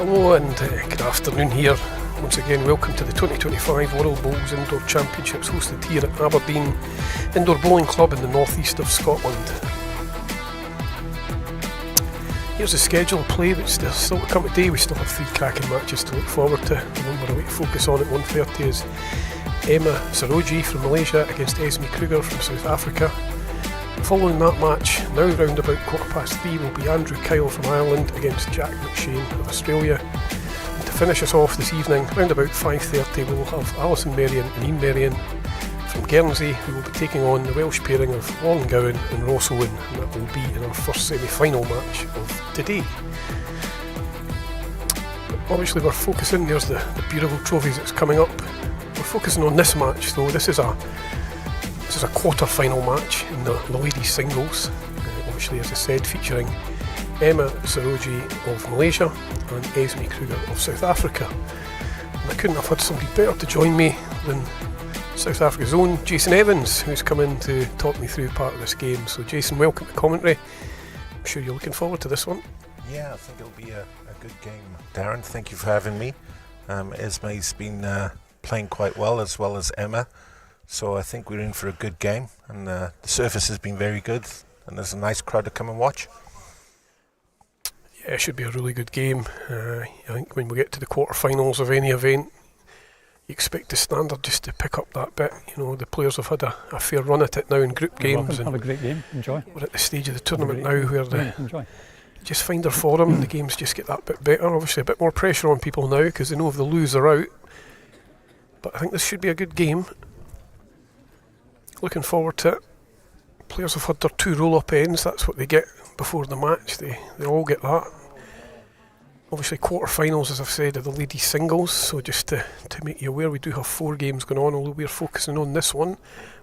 Hello and good afternoon here. Once again, welcome to the 2025 World Bowls Indoor Championships hosted here at Aberdeen Indoor Bowling Club in the northeast of Scotland. Here's the schedule of play that's still to come today. We still have 3 cracking matches to look forward to. The one we're away to focus on at 1:30 is Emma Saroji from Malaysia against Esme Kruger from South Africa. Following that match, now round about 3:15, will be Andrew Kyle from Ireland against Jack McShane of Australia. And to finish us off this evening, round about 5:30, we will have Alison Marion and Ian Marion from Guernsey, who will be taking on the Welsh pairing of Lauren Gowan and Ross Owen, and that will be in our first semi-final match of today. Obviously we're focusing, there's the beautiful trophies that's coming up. We're focusing on this match though. This is a quarter-final match in the ladies singles, obviously as I said featuring Emma Saroji of Malaysia and Esme Kruger of South Africa. And I couldn't have had somebody better to join me than South Africa's own Jason Evans, who's come in to talk me through part of this game. So Jason, welcome to commentary. I'm sure you're looking forward to this one. Yeah, I think it'll be a good game, Darren. Thank you for having me. Esme's been playing quite well as Emma. So I think we're in for a good game, and the surface has been very good, and there's a nice crowd to come and watch. Yeah, it should be a really good game. I think when we get to the quarterfinals of any event, you expect the standard just to pick up that bit. You know, the players have had a fair run at it now in group games. Have a great game, enjoy. We're at the stage of the tournament now where they just find their form, the games just get that bit better. Obviously a bit more pressure on people now because they know if they lose they're out. But I think this should be a good game. Looking forward to it. Players have had their 2 roll-up ends, that's what they get before the match, they all get that. Obviously quarter-finals, as I've said, are the ladies singles, so just to make you aware, we do have 4 games going on, although we're focusing on this one.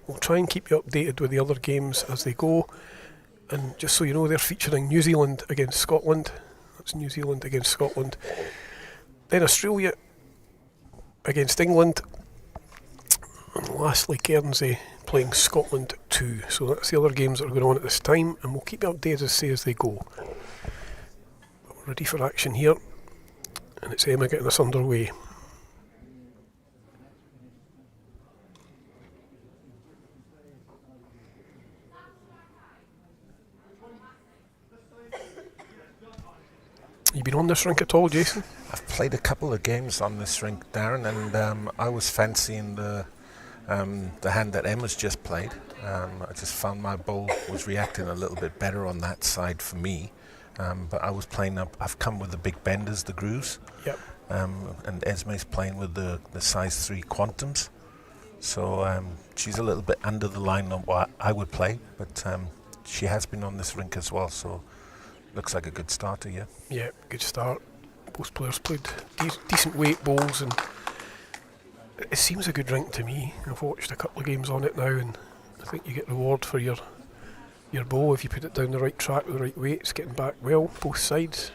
We'll try and keep you updated with the other games as they go, and just so you know, they're featuring New Zealand against Scotland. That's New Zealand against Scotland. Then Australia against England, and lastly Guernsey playing Scotland 2. So that's the other games that are going on at this time, and we'll keep you updated as they go. But we're ready for action here, and it's Emma getting us underway. You been on this rink at all, Jason? I've played a couple of games on this rink, Darren, and I was fancying the hand that Emma's just played. I just found my bowl was reacting a little bit better on that side for me. But I was playing up, I've come with the big benders, the grooves. Yep. And Esme's playing with the size 3 quantums. So she's a little bit under the line on what I would play, but she has been on this rink as well, so looks like a good starter, yeah. Yeah, good start. Both players played decent weight bowls, and it seems a good rink to me. I've watched a couple of games on it now, and I think you get reward for your bowl if you put it down the right track with the right weights, getting back well, both sides.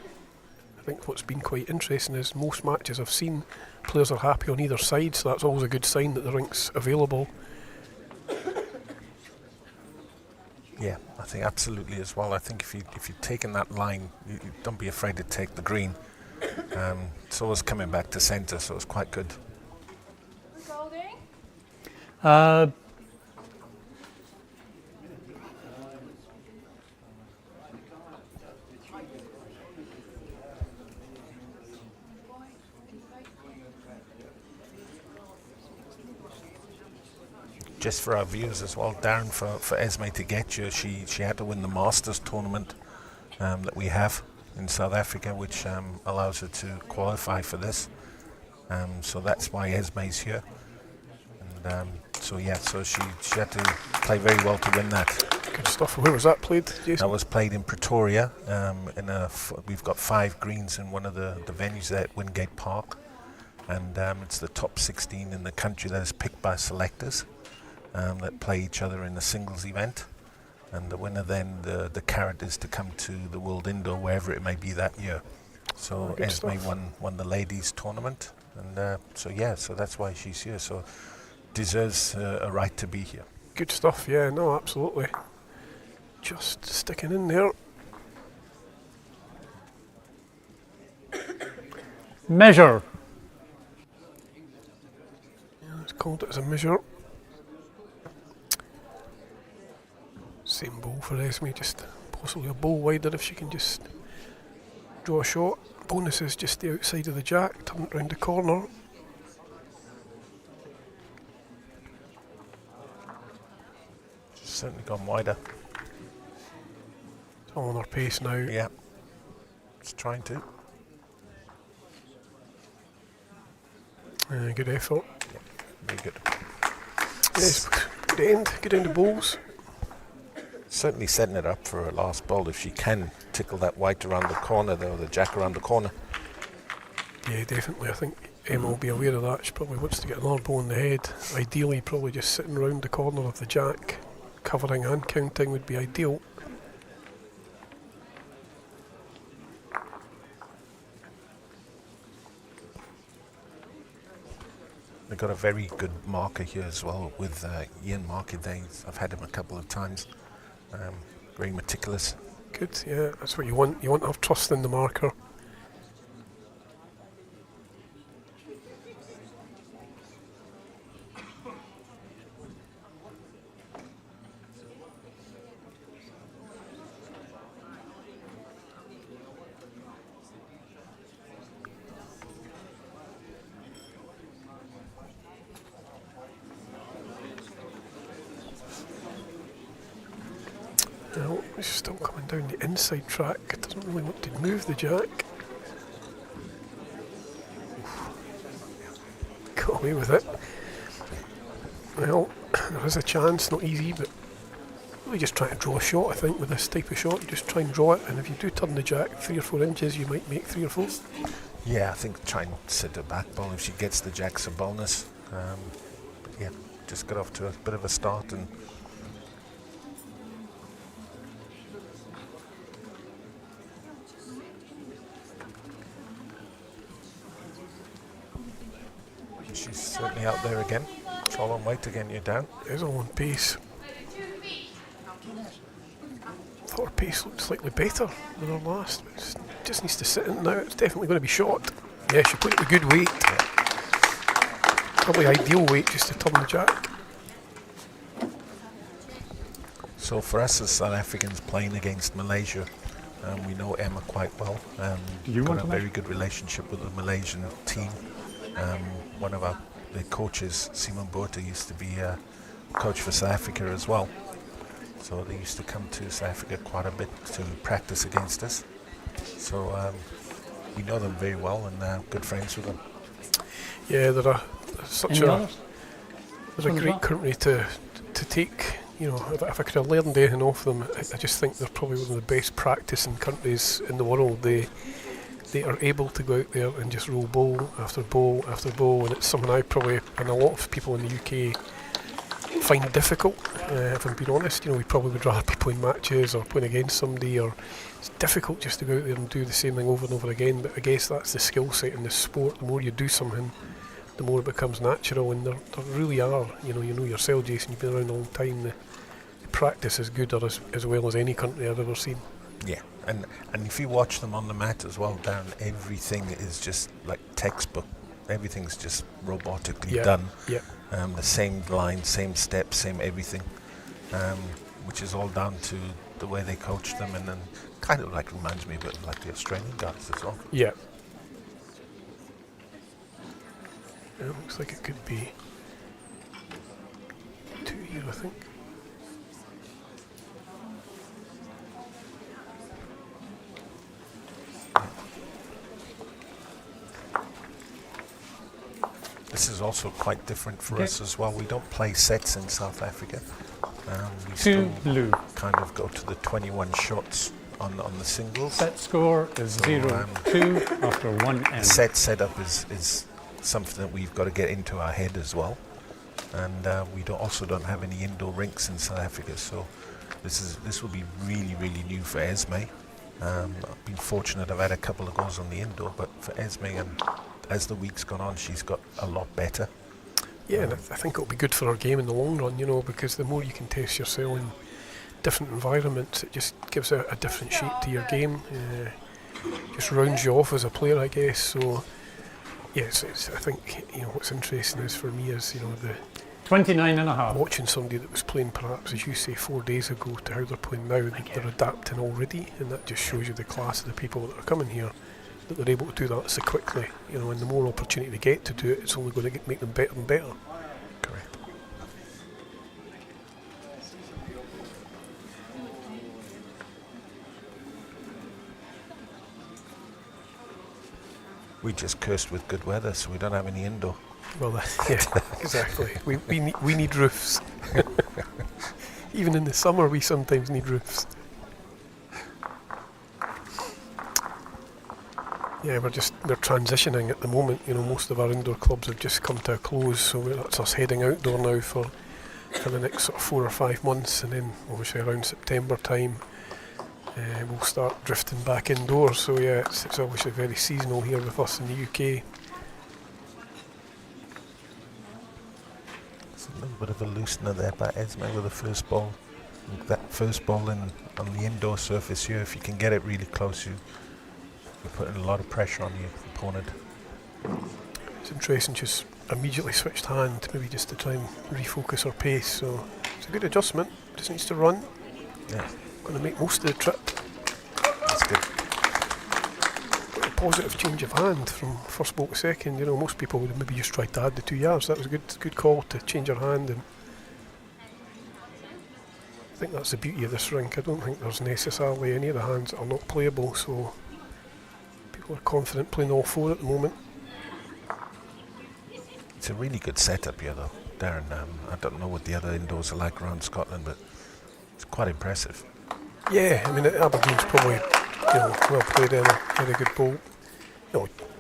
I think what's been quite interesting is most matches I've seen, players are happy on either side, so that's always a good sign that the rink's available. Yeah, I think absolutely as well. I think if you're taking that line, you don't be afraid to take the green. It's always coming back to centre, so it's quite good. Just for our viewers as well, Darren, for Esme to get you, she had to win the Masters tournament that we have in South Africa, which allows her to qualify for this. So that's why Esme's here. And so she had to play very well to win that. Good stuff. Where was that played, Jason? That was played in Pretoria. We've got 5 greens in one of the venues there at Wingate Park, and it's the top 16 in the country that is picked by selectors that play each other in a singles event. And the winner then, the carrot is to come to the World Indoor, wherever it may be that year. So Esme won the ladies tournament, and so that's why she's here. So deserves a right to be here. Good stuff, yeah, no, absolutely. Just sticking in there. Measure. It's called it as a measure. Same ball for Esme, just possibly a ball wider if she can just draw a shot. Bonus is just the outside of the jack, turn it round the corner. She's certainly gone wider. It's all on her pace now. Yeah. It's trying to. Good effort. Very good. Yes, good end, good end of balls. Certainly setting it up for her last ball if she can tickle that white around the corner though, the jack around the corner. Yeah, definitely. I think Emma will be aware of that. She probably wants to get another ball in the head. Ideally, probably just sitting around the corner of the jack, covering and counting would be ideal. They've got a very good marker here as well with Ian marking things. I've had him a couple of times. Very meticulous. Good, yeah, that's what you want. You want to have trust in the marker. No, it's still coming down the inside track. It doesn't really want to move the jack. Got away with it. Well, there is a chance, not easy, but really just trying to draw a shot, I think, with this type of shot. You just try and draw it, and if you do turn the jack 3 or 4 inches, you might make 3 or 4. Yeah, I think try and sit her back ball. If she gets the jack's a bonus. Yeah, just got off to a bit of a start and she's certainly out there again. It's all on weight again, you're down. It is all on pace. Thought her pace looked slightly better than her last, but it just needs to sit in now. It's definitely going to be shot. Yeah, she put it with good weight. Probably ideal weight just to turn the jack. So for us as South Africans playing against Malaysia, we know Emma quite well. You got want a to very good relationship with the Malaysian team. One of the coaches, Simon Botha, used to be a coach for South Africa as well. So they used to come to South Africa quite a bit to practice against us. So we know them very well and good friends with them. Yeah, they're such a great well? country to take. You know, if I could have learned anything off them, I just think they're probably one of the best practicing countries in the world. They are able to go out there and just roll ball after ball after ball, and it's something I probably, and a lot of people in the UK, find difficult. If I'm being honest, you know, we probably would rather be playing matches or playing against somebody, or it's difficult just to go out there and do the same thing over and over again. But I guess that's the skill set in the sport. The more you do something, the more it becomes natural, and there really are, you know yourself, Jason, you've been around a long time, the practice is good, or as well as any country I've ever seen. Yeah, and if you watch them on the mat as well, Darren, everything is just like textbook. Everything's just robotically done. Yeah. The same line, same steps, same everything, which is all down to the way they coach them, and then kind of like reminds me a bit of like the Australian guys as well. Yeah. It looks like it could be 2 here, I think. This is also quite different for us as well. We don't play sets in South Africa. We Two still blue. kind of go to the 21 shots on the singles. Set score is So, 0-2 after one end. Set setup is something that we've got to get into our head as well. And we also don't have any indoor rinks in South Africa, so this will be really, really new for Esme. I've been fortunate, I've had a couple of goals on the indoor, but for Esme, and as the week's gone on, she's got a lot better. Yeah, and I think it'll be good for our game in the long run, you know, because the more you can test yourself in different environments, it just gives a different shape to your game. Just rounds you off as a player, I guess. So Yes, I think what's interesting is for me is the 29 and a half. watching somebody that was playing perhaps as you say 4 days ago to how they're playing now. They're adapting already, and that just shows you the class of the people that are coming here, that they're able to do that so quickly. And the more opportunity they get to do it, it's only going to make them better and better. Correct. We just cursed with good weather, so we don't have any indoor. Well, yeah, exactly. We need roofs. Even in the summer, we sometimes need roofs. Yeah, we're transitioning at the moment. Most of our indoor clubs have just come to a close, so that's us heading outdoor now for the next sort of 4 or 5 months, and then obviously around September time we'll start drifting back indoors. So yeah, it's obviously very seasonal here with us in the UK. A little bit of a loosener there by Esme with the first ball. That first ball on the indoor surface here, if you can get it really close, you're putting a lot of pressure on your opponent. It's interesting, just immediately switched hand, maybe just to try and refocus her pace. So it's a good adjustment, just needs to run. Yeah. Going to make most of the trip. That's good. A positive change of hand from first ball to second. Most people would maybe just try to add the 2 yards. That was a good call to change her hand, and I think that's the beauty of this rink. I don't think there's necessarily any of the hands that are not playable, so people are confident playing all 4 at the moment. It's a really good setup here though, Darren. I don't know what the other indoors are like around Scotland, but it's quite impressive. Yeah, I mean Aberdeen's probably well played in a very good bowl.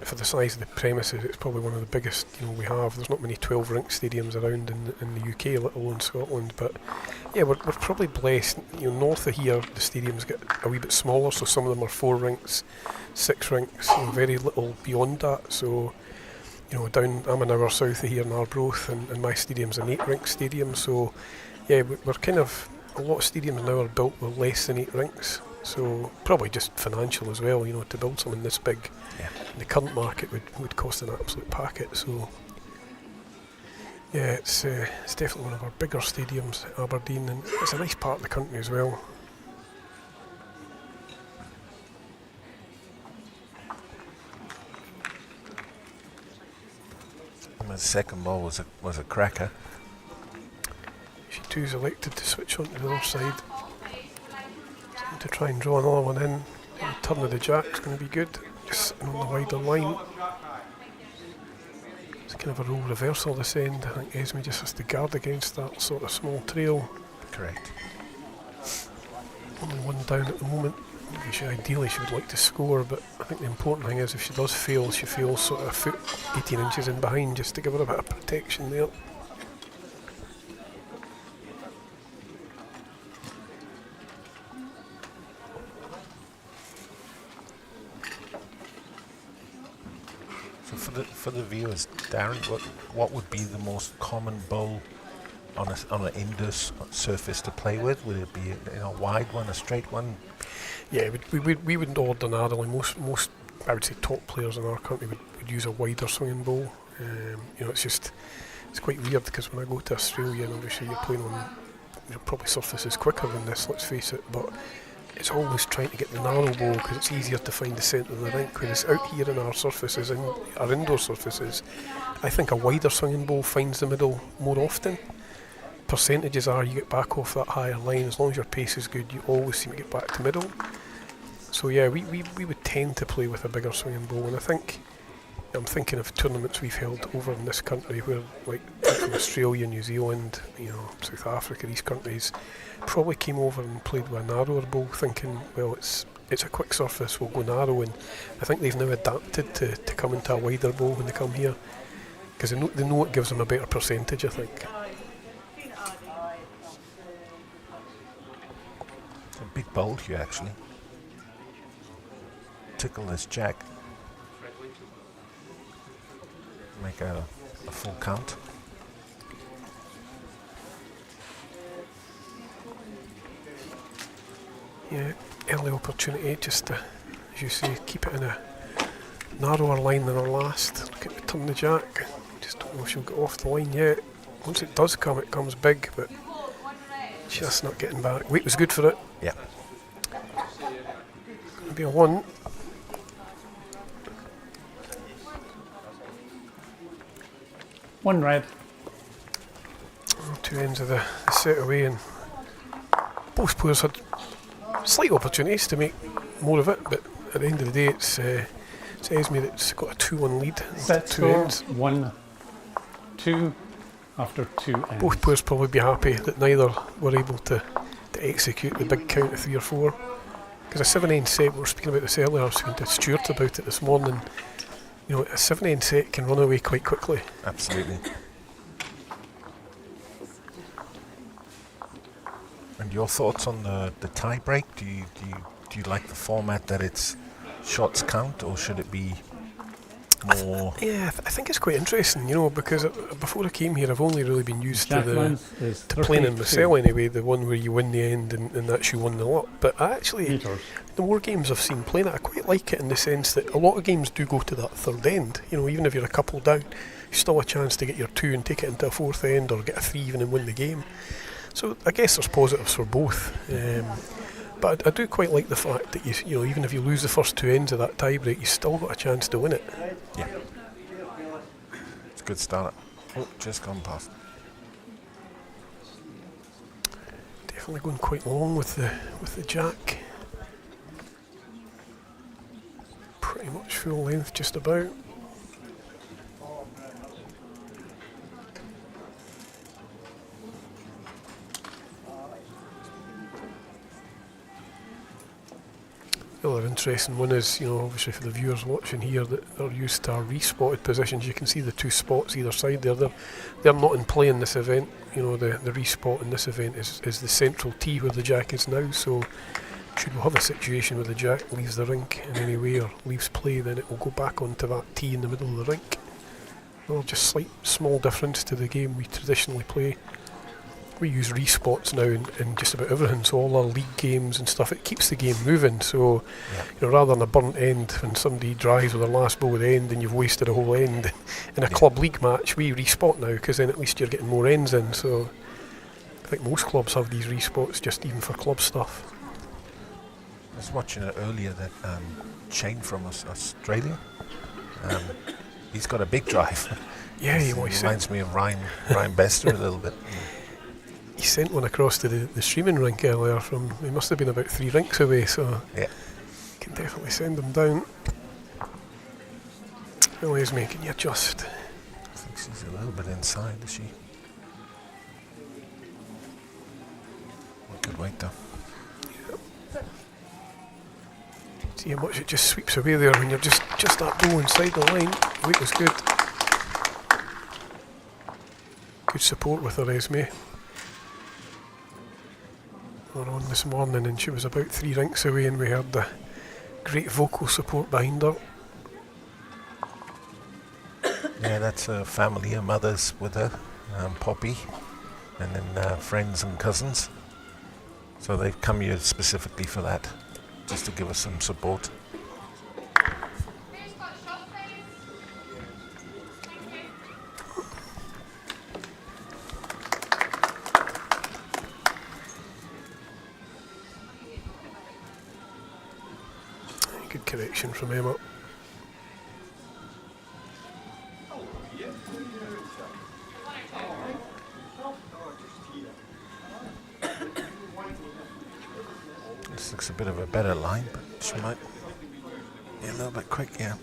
For the size of the premises, it's probably one of the biggest we have. There's not many 12 rink stadiums around in the UK, let alone Scotland. But yeah, we're probably blessed. North of here, the stadiums get a wee bit smaller, so some of them are 4 rinks, 6 rinks, very little beyond that. So I'm an hour south of here in Arbroath, and my stadium's an 8 rink stadium. So yeah, we're kind of, a lot of stadiums now are built with less than 8 rinks. So probably just financial as well, to build something this big. Yeah. In the current market would cost an absolute packet. So yeah, it's definitely one of our bigger stadiums, Aberdeen, and it's a nice part of the country as well. And the second ball was a cracker. She too's elected to switch on to the other side. To try and draw another one in. The turn of the jack's going to be good, just on the wider line. It's kind of a role reversal this end. I think Esme just has to guard against that sort of small trail. Correct. Only one down at the moment. Ideally she would like to score, but I think the important thing is if she does fail, she fails sort of a foot 18 inches in behind, just to give her a bit of protection there. For the viewers, Darren, what would be the most common bowl on an indoor surface to play with? Would it be a wide one, a straight one? Yeah, we wouldn't ordinarily. Most I would say top players in our country would use a wider swinging bowl. It's quite weird because when I go to Australia, and obviously you're playing on probably surfaces quicker than this. Let's face it, but it's always trying to get the narrow bowl because it's easier to find the centre of the rink. Whereas out here in our surfaces, in our indoor surfaces, I think a wider swinging bowl finds the middle more often. Percentages are you get back off that higher line. As long as your pace is good, you always seem to get back to middle. So yeah, we would tend to play with a bigger swinging bowl, and I'm thinking of tournaments we've held over in this country where, like from Australia, New Zealand, South Africa, these countries probably came over and played with a narrower bowl, thinking, well, it's a quick surface, we'll go narrow, and I think they've now adapted to come into a wider bowl when they come here because they know it gives them a better percentage, I think. A big bowl here, actually. Tickle this jack. Make a full count. Yeah, early opportunity just to, as you say, keep it in a narrower line than her last. Look at the turn the jack. Just don't know if she'll get off the line yet. Once it does come, it comes big, but just not getting back. Weight was good for it. Yeah. Gonna be a 1. One red. Two ends of the set away, and both players had slight opportunities to make more of it, but at the end of the day, it's Esme that's got a 2-1 lead. Set Two score ends. 1-2 after 2 ends. Both players probably be happy that neither were able to execute the big count of 3 or 4. Because a 7-end set, we were speaking about this earlier, I was speaking to Stuart about it this morning. You know, a 7-end set can run away quite quickly. Absolutely. And your thoughts on the tie break? Do you like the format that it's shots count, or should it be more? I think it's quite interesting, you know, because before I came here, I've only really been used to playing in Marcel anyway, the one where you win the end and that's you 1-0 up. But I actually, the more games I've seen playing it, I quite like it in the sense that a lot of games do go to that third end. You know, even if you're a couple down, you still have a chance to get your 2 and take it into a fourth end, or get a 3 even and win the game. So I guess there's positives for both. But I do quite like the fact that you know, even if you lose the first 2 ends of that tie break, you still got a chance to win it. Yeah. It's a good start. Oh, just gone past. Definitely going quite long with the jack. Pretty much full length, just about. The other interesting one is, you know, obviously for the viewers watching here that are used to our respotted positions, you can see the 2 spots either side there. They're not in play in this event. You know, the respot in this event is the central tee where the jack is now, so should we have a situation where the jack leaves the rink in any way or leaves play, then it will go back onto that tee in the middle of the rink. Well, just slight small difference to the game we traditionally play. We use respots now in just about everything, so all our league games and stuff, it keeps the game moving. So, you know, rather than a burnt end when somebody drives with their last ball at the end and you've wasted a whole end in a club league match, we respot now because then at least you're getting more ends in. So, I think most clubs have these respots just even for club stuff. I was watching it earlier that Shane from Australia, he's got a big drive. Yeah, he reminds me of Ryan Bester a little bit. He sent one across to the streaming rink earlier from, he must have been about 3 rinks away, so yeah, can definitely send them down. Well, Esme, can you adjust? I think she's a little bit inside, is she? Good weight though. Yeah. See how much it just sweeps away there when you're just that ball inside the line. Weight was good. Good support with her, Esme. We were on this morning and she was about 3 rinks away and we heard the great vocal support behind her. Yeah, that's her family, her mother's with her, Poppy, and then friends and cousins. So they've come here specifically for that, just to give us some support. Good correction from Emma. This looks a bit of a better line, but she might be a little bit quick, yeah.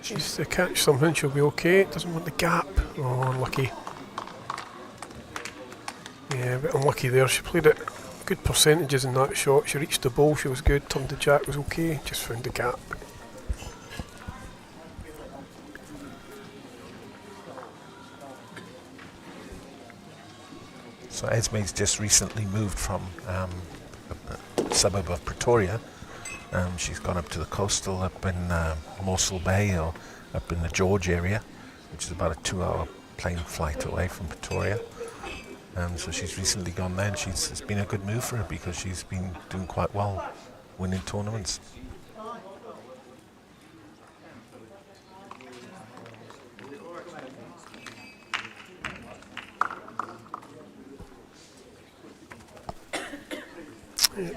She's to catch something, she'll be okay. Doesn't want the gap. Oh, unlucky. Yeah, a bit unlucky there. She played it good percentages in that shot. She reached the ball, she was good. Turned the jack, was okay. Just found the gap. So Esme's just recently moved from a suburb of Pretoria. She's gone up to the coastal, up in Morsel Bay, or up in the George area, which is about a 2-hour plane flight away from Pretoria. So she's recently gone there, and it's been a good move for her because she's been doing quite well, winning tournaments.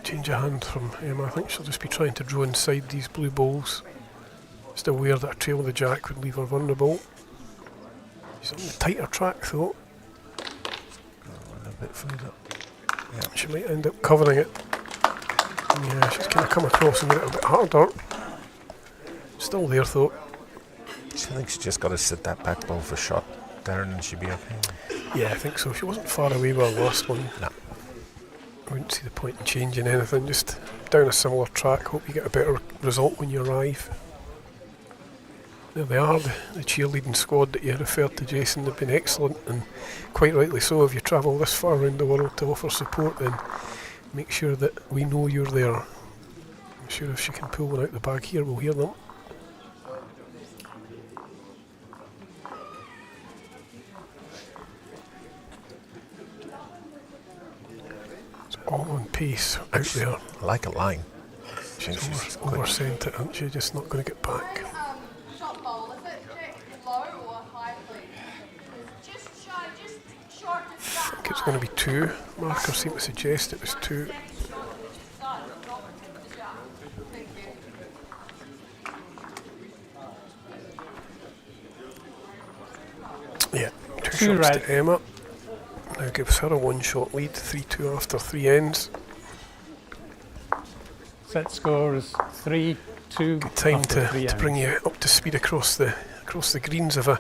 Change of hand from Emma. I think she'll just be trying to draw inside these blue balls. Just aware that a trail of the jack would leave her vulnerable. She's on the tighter track though. A bit further. Yeah. She might end up covering it. Yeah, she's kind of come across a little bit harder. Still there though. I think she's just got to sit that back ball for shot, Darren, and she'll be okay. Yeah, I think so. She wasn't far away with her last one. No. I wouldn't see the point in changing anything. Just down a similar track. Hope you get a better result when you arrive. There they are, the cheerleading squad that you referred to, Jason. They've been excellent, and quite rightly so. If you travel this far around the world to offer support, then make sure that we know you're there. I'm sure if she can pull one out the bag here, we'll hear them. It's all on pace out there. Like a line. She's over-sent it, hasn't she? Just not going to get back. Shot ball, is it low or high, please? Just shy, just short to I think it's going to be 2. Marker seemed to suggest it was 2. Yeah, 2 shots red. to Emma. Now gives her a 1-shot lead, 3-2 after 3 ends. Set score is 3-2. Good time after to bring you up to speed across the greens if I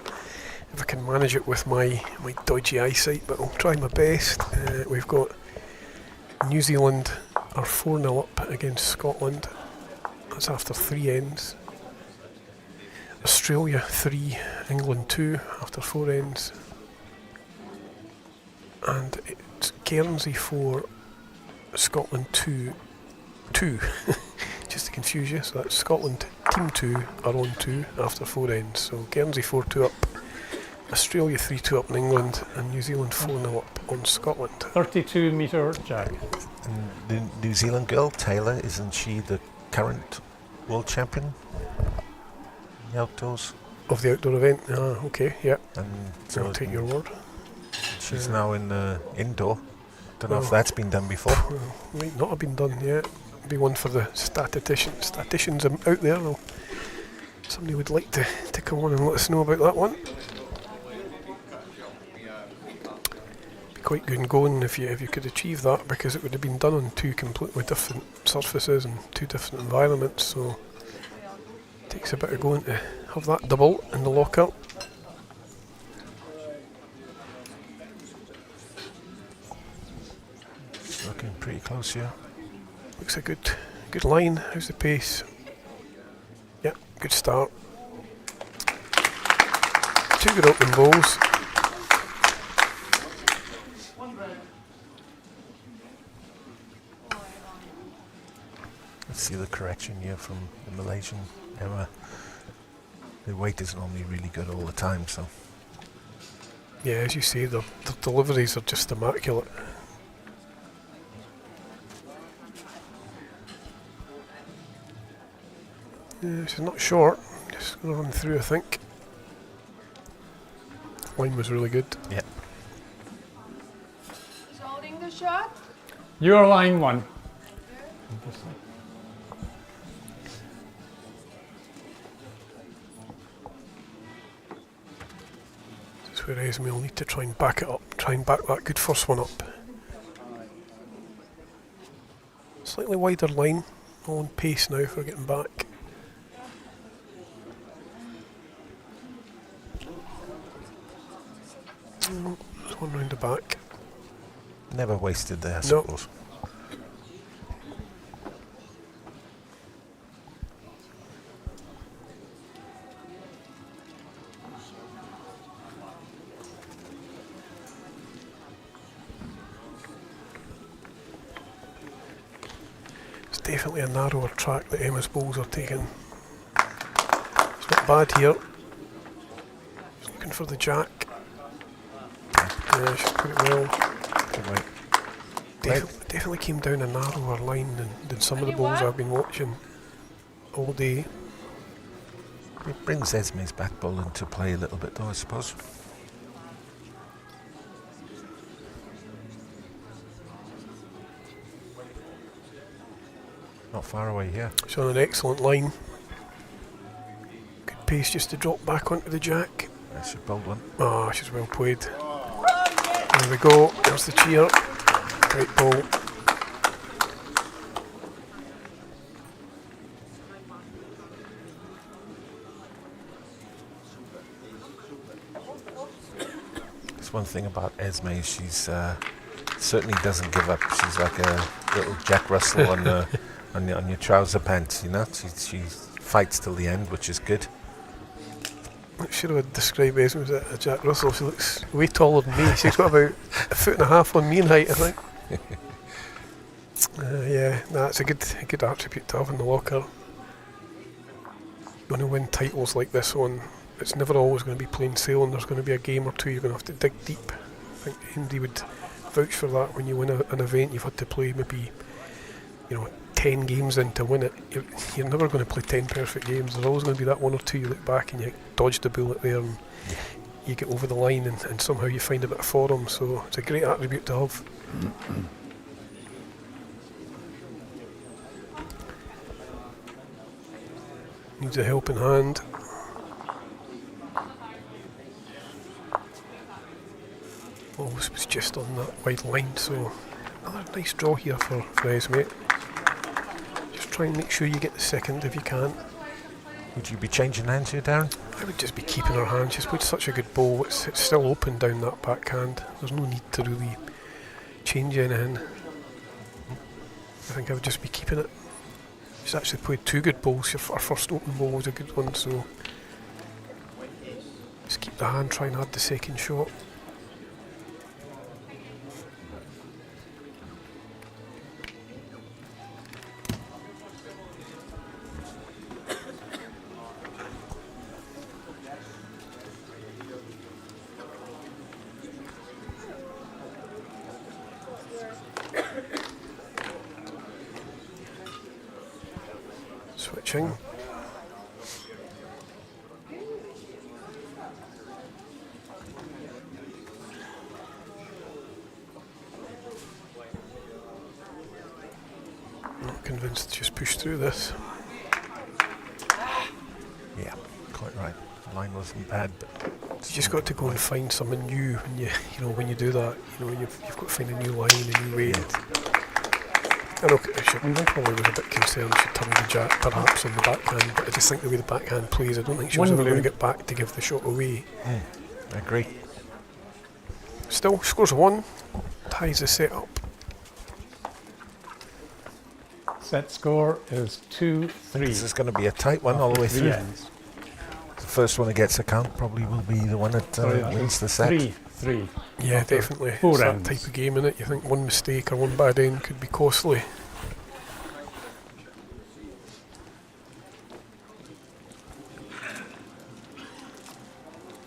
can manage it with my dodgy eyesight, but I'll try my best. We've got New Zealand are 4-0 up against Scotland. That's after 3 ends. Australia 3, England 2 after 4 ends. And it's Guernsey 4, Scotland 2. Just to confuse you, so that's Scotland team 2 are on 2 after 4 ends. So Guernsey 4-2 up, Australia 3-2 up on England, and New Zealand 4-0 up on Scotland. 32 metre jack. And the New Zealand girl, Taylor, isn't she the current world champion in the outdoors? Of the outdoor event? Ah, okay, yeah. And I'll take your word. she's now in the indoor. Don't know if that's been done before. Might not have been done yet. Be one for the statisticians out there. Or somebody would like to come on and let us know about that one. Be quite good and going if you could achieve that, because it would have been done on 2 completely different surfaces and 2 different environments. So it takes a bit of going to have that double in the locker. Looking pretty close here. Looks a good line. How's the pace? Yeah, good start. 2 good open balls. Let's see the correction here from the Malaysian Emma. The weight is normally really good all the time, so. Yeah, as you say, the deliveries are just immaculate. Yeah, she's not short, just going to run through, I think. Line was really good. Yeah. holding the shot. Your line 1. This is where Esme will need to try and back it up, try and back that good first one up. Slightly wider line, all on pace now for getting back. There's one round the back. Never wasted there, I No. suppose. It's definitely a narrower track that Emma's balls are taking. It's not bad here. She's looking for the jack. Yeah, she's put it well. Good weight. Definitely came down a narrower line than some of the balls I've been watching all day. It brings Esme's back ball into play a little bit though, I suppose. not far away here. She's on an excellent line. Good pace just to drop back onto the jack. There's your bold one. Ah, she's well played. There we go. There's the cheer. Great ball. That's one thing about Esme. She's certainly doesn't give up. She's like a little Jack Russell on your trouser pants. You know, she fights till the end, which is good. I should have described Esme as a Jack Russell. She looks way taller than me. She's got about 1.5 on me in height, I think. Yeah, that's a good attribute to have in the locker. You're going to win titles like this one. It's never always going to be plain sailing. There's going to be a game or two you're going to have to dig deep. I think Andy would vouch for that. When you win an event, you've had to play maybe 10 games in to win it. You're never going to play 10 perfect games. There's always going to be that one or two you look back and you dodged a bullet there and you get over the line and somehow you find a bit of form. So it's a great attribute to have. Needs a helping hand. Always was just on that wide line, so another nice draw here for Esme. Just try and make sure you get the second if you can. Would you be changing hands here, Darren? I would just be keeping her hand. She's played such a good ball. It's still open down that backhand. There's no need to really change anything. I think I would just be keeping it. She's actually played 2 good balls. Her first open ball was a good one, so just keep the hand, try and add the second shot. Switching. Not convinced to just push through this. Yeah, quite right. The line wasn't bad, but You just got to go and find something new when you do that. You've got to find a new line, a new way. I know she probably was a bit concerned she turned the jack perhaps on the backhand, but I just think the way the backhand plays, I don't think she was ever going to get back to give the shot away. I agree. Still, scores 1, ties the set up. Set score is 2-3. This is going to be a tight one all the way through. Ends. The first one that gets a count probably will be the one that wins the set. 3-3. Yeah, definitely. Four It's that ends. type of game, innit? You think one mistake or one bad end could be costly.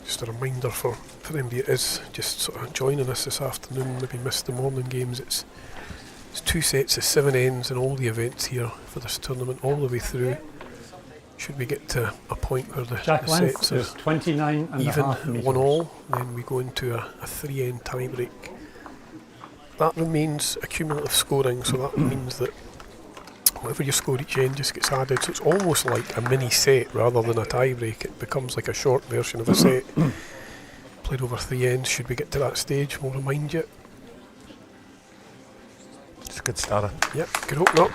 Just a reminder for anybody that is just sort of joining us this afternoon, maybe missed the morning games. It's 2 sets of 7 ends in all the events here for this tournament, all the way through. Should we get to a point where the Jack sets length are is 29.5 even, metres. 1-1, then we go into a 3-end tie-break. That remains accumulative scoring, so that means that whatever you score each end just gets added, so it's almost like a mini set rather than a tie-break. It becomes like a short version of a set played over 3 ends. Should we get to that stage, we'll remind you. It's a good starter. Yep, good open up.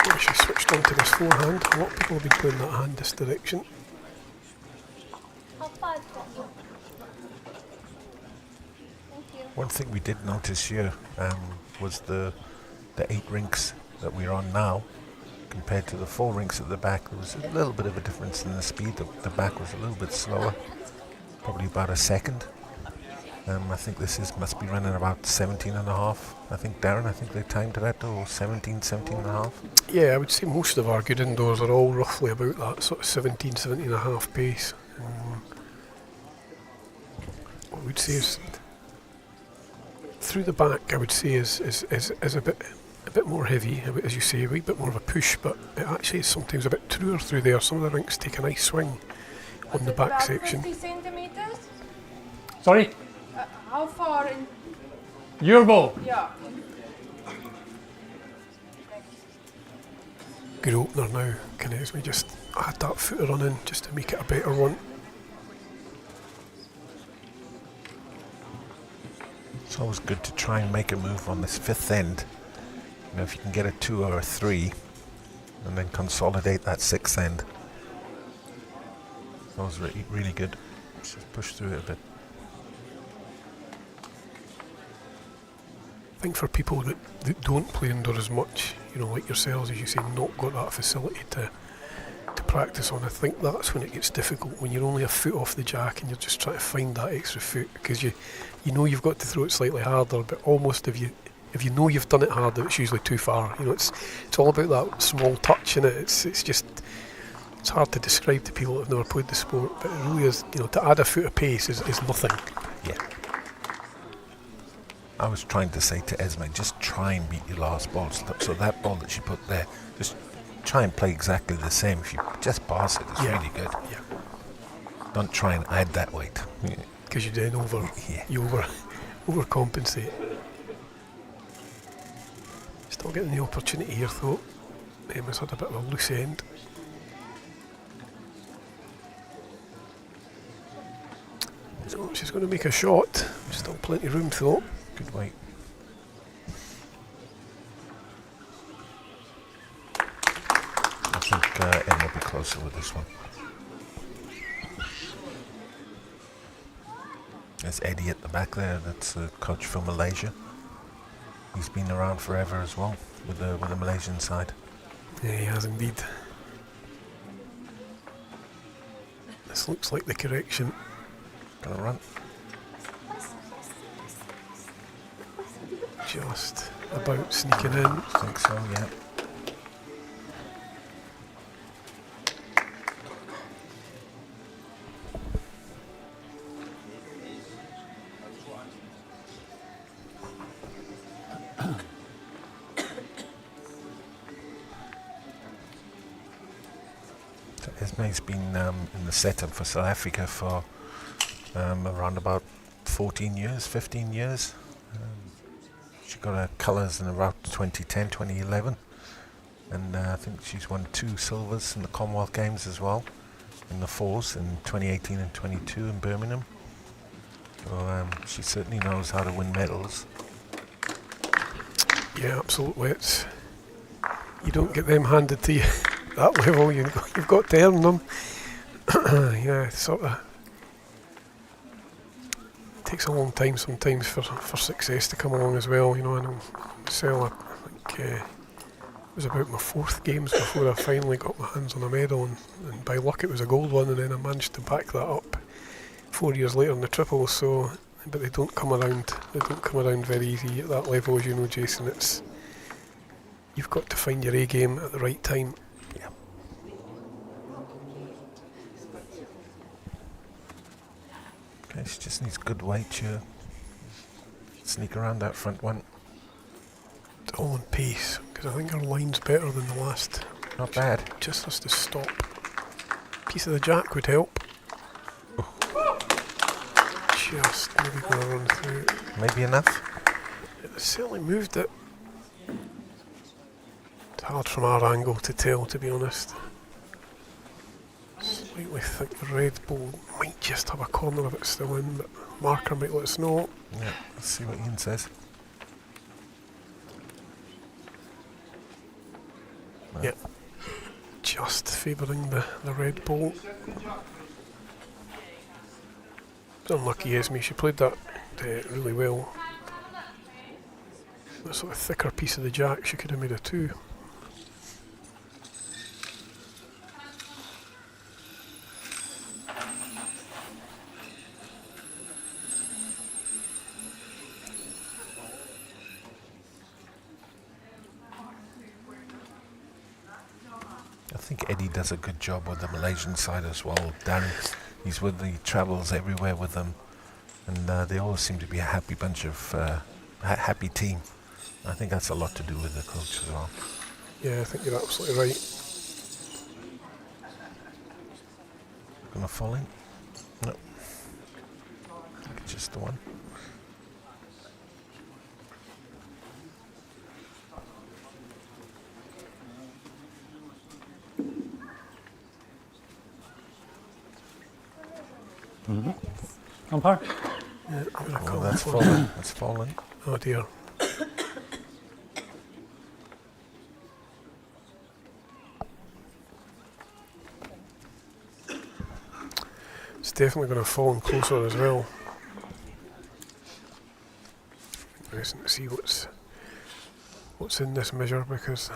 Oh, she switched onto this forehand. A lot of people have been playing that hand this direction. One thing we did notice here was the 8 rinks that we're on now compared to the 4 rinks at the back. There was a little bit of a difference in the speed. The back was a little bit slower, probably about a second. I think must be running about 17 and a half. I think they timed it at, or 17 and a half. Yeah, I would say most of our good indoors are all roughly about that sort of 17 and a half pace. What I would say is through the back, I would say is a bit more heavy, as you say, a wee bit more of a push, but it actually is sometimes a bit truer through there. Some of the rinks take a nice swing on the back section. 50 centimeters? Sorry? How far in? Your ball. Yeah. good opener now. Kind of as we just add that footer on in just to make it a better one. It's always good to try and make a move on this fifth end. You know, if you can get a 2 or a 3 and then consolidate that sixth end. That was really, really good. Let's just push through it a bit. I think for people that don't play indoor as much, you know, like yourselves, as you say, not got that facility to practice on, I think that's when it gets difficult, when you're only a foot off the jack and you're just trying to find that extra foot, because you know you've got to throw it slightly harder, but almost if you know you've done it harder, it's usually too far. You know, it's all about that small touch in it. It's just, it's hard to describe to people that have never played the sport, but it really is, you know, to add a foot of pace is nothing. Yeah. I was trying to say to Esme, just try and beat your last ball. So that ball that she put there, just try and play exactly the same. If you just pass it, it's really good. Yeah. Don't try and add that weight. Because you then overcompensate. Still getting the opportunity here though. Emma's had a bit of a loose end. So she's going to make a shot. Still plenty of room though. Good weight. I think Emma will be closer with this one. There's Eddie at the back there. That's the coach from Malaysia. He's been around forever as well with the Malaysian side. Yeah, he has indeed. This looks like the correction. Gonna run. Just about sneaking in. I think so, yeah. Esme's been in the setup for South Africa for around about 14 years, 15 years. She got her colours in about 2010, 2011. And I think she's won 2 silvers in the Commonwealth Games as well, in the fours in 2018 and 22 in Birmingham. So she certainly knows how to win medals. Yeah, absolutely. You don't get them handed to you that level. You've got to earn them. Yeah, it sort of takes a long time sometimes for success to come along as well. You know, I know myself, I think it was about my 4th games before I finally got my hands on a medal, and by luck it was a gold one, and then I managed to back that up 4 years later in the triple. So, but they don't come around. They don't come around very easy at that level, as you know, Jason. You've got to find your A game at the right time. Yeah. Okay, she just needs good weight here. Sneak around that front one. It's all in pace, because I think her line's better than the last. Not bad. Just has to stop. Piece of the jack would help. Just maybe going to run through. Maybe enough? It certainly moved it. It's hard from our angle to tell, to be honest. Slightly thick red ball might just have a corner of it still in, but marker might let us know. Yeah, let's see what Ian says. No. Yeah. Just favouring the red ball. It's unlucky Esme, she played that really well. That sort of thicker piece of the jack, she could have made a 2. I think Eddie does a good job with the Malaysian side as well. Dan, he travels everywhere with them, and they always seem to be a happy bunch of happy team. I think that's a lot to do with the coach as well. Yeah, I think you're absolutely right. Gonna fall in? No. Just the one. Umpire? Yeah, I'm going to Oh, call that's for- fallen. That's fallen. Oh dear. It's definitely going to fall in closer as well. Interesting to see what's in this measure, because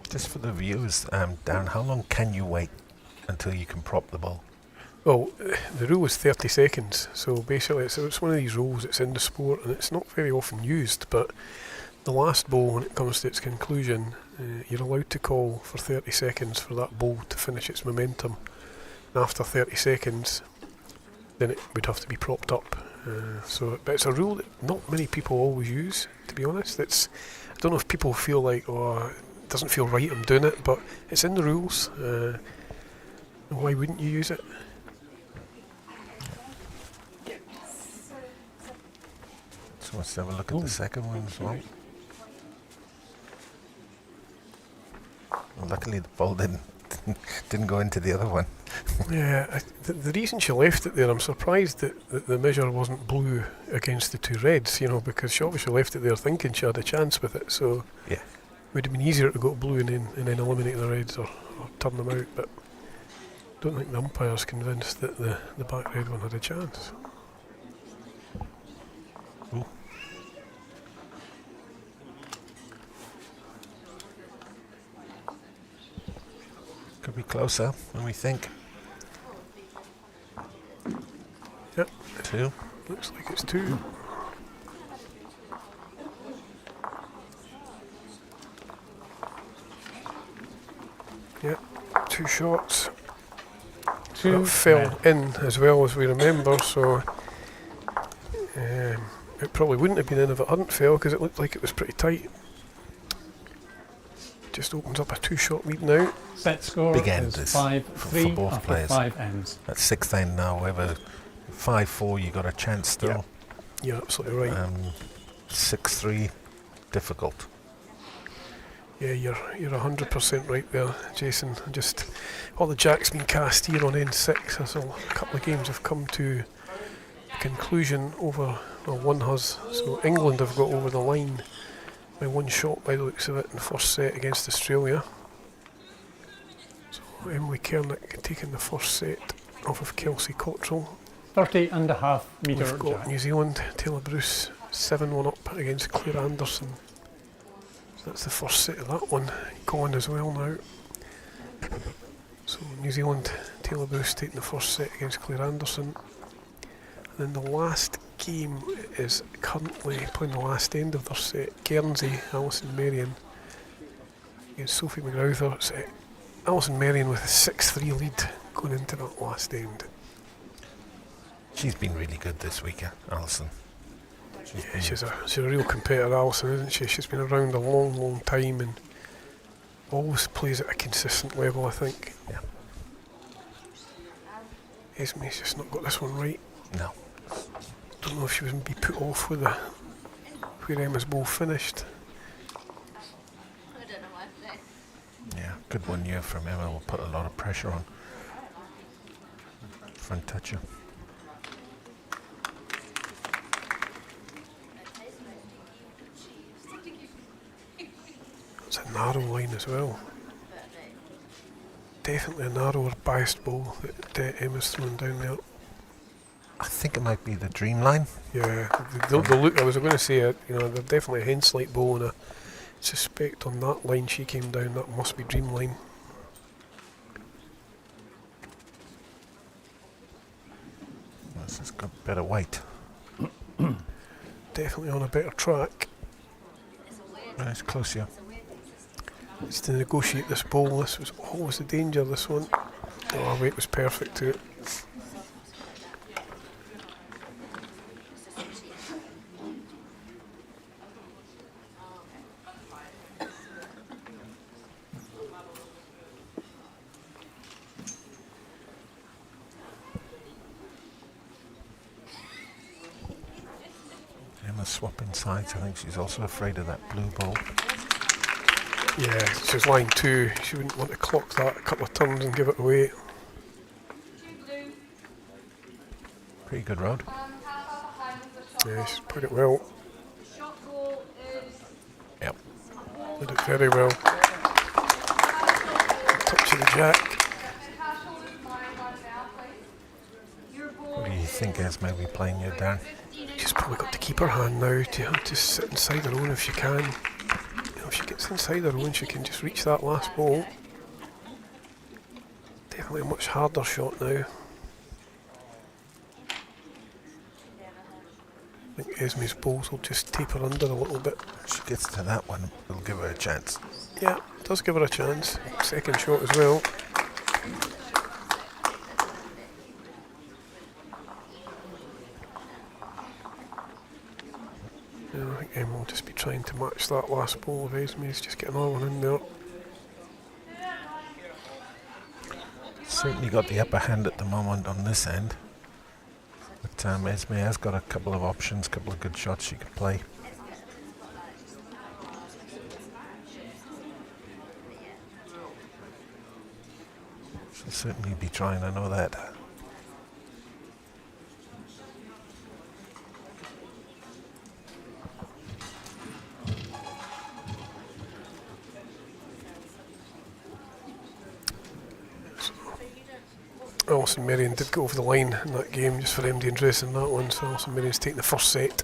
Just for the viewers, Darren, how long can you wait until you can prop the ball? well, the rule is 30 seconds. So basically, it's one of these rules that's in the sport, and it's not very often used. But the last ball, when it comes to its conclusion, you're allowed to call for 30 seconds for that ball to finish its momentum. And after 30 seconds, then it would have to be propped up. But it's a rule that not many people always use, to be honest. I don't know if people feel like, oh, it doesn't feel right I'm doing it, but it's in the rules. Why wouldn't you use it? So let's have a look at Ooh. the second one as well. Well, luckily the ball didn't go into the other one. Yeah, the reason she left it there, I'm surprised that the measure wasn't blue against the two reds, because she obviously left it there thinking she had a chance with it, so Yeah. it would have been easier to go to blue and then eliminate the reds or turn them out, but I don't think the umpire's convinced that the back red one had a chance. Ooh. Could be closer than we think. Yep, 2. looks like it's two. Yep, two shots. Two. That fell red. in as well as we remember, so it probably wouldn't have been in if it hadn't fell, because it looked like it was pretty tight. Just opens up a two-shot lead now. Set score Big end is this 5-3 for both after players. 5 ends. That's 6th end now. Whether 5-4, you got a chance still. You're absolutely right. 6-3, difficult. Yeah, you're 100% right there, Jason. Just all the jacks being cast here on N6, as a couple of games have come to a conclusion over, well, one has. So England have got over the line by one shot by the looks of it in the first set against Australia. So Emily Kernick taking the first set off of Kelsey Cottrell. 30.5 metre We've got jack. New Zealand, Taylor Bruce 7-1 up against Claire Anderson. So that's the first set of that one gone as well now. So New Zealand, Taylor Bruce taking the first set against Claire Anderson. And then the last game is currently playing the last end of their set. Guernsey, Alison Marion against Sophie McGrowther. It's Alison Marion with a 6-3 lead going into that last end. She's been really good this week, Alison. Yeah, she's a real competitor, Alison, isn't she? She's been around a long time and always plays at a consistent level, I think. Yeah. Esme's just not got this one right. No. Don't know if she was maybe put off with where Emma's ball finished. I don't know what to say. Yeah, good 1 year from Emma. Will put a lot of pressure on. Front toucher. It's a narrow line as well. Definitely a narrower biased ball that Emma's thrown down there. I think it might be the dream line. Yeah, the look, I was going to say, they're definitely a Henslite ball, and I suspect on that line she came down, that must be Dreamline. This has got better weight. Definitely on a better track. Yeah, it's close here. It's to negotiate this ball. This was always the danger, this one. Oh, our weight was perfect to it. Emma swapping sides. I think she's also afraid of that blue ball. Yeah, she's line 2. She wouldn't want to clock that a couple of turns and give it away. 2 blue. Pretty good road. Half up behind with the shot Yeah, ball. she's put it well. The shot goal is Yep. a ball. Did it very well. Touch of the jack. And half shoulders mine on now, please. Your ball What do you think Esme will be playing here, Darren? 15 She's probably got to keep her hand now to sit inside her own if she can. You know, if she gets inside her own, she can just reach that last ball. Definitely a much harder shot now. I think Esme's balls will just taper under a little bit. If she gets to that one, we'll give her a chance. Yeah, does give her a chance. Second shot as well. Yeah, I think Emma will just be trying to match that last ball of Esme's, just get another one in there. Certainly got the upper hand at the moment on this end. But Esme has got a couple of options, a couple of good shots she could play. She'll certainly be trying, I know that. Alison Marion did go over the line in that game just for MD and Dress in that one, so Alison Marion's taking the first set.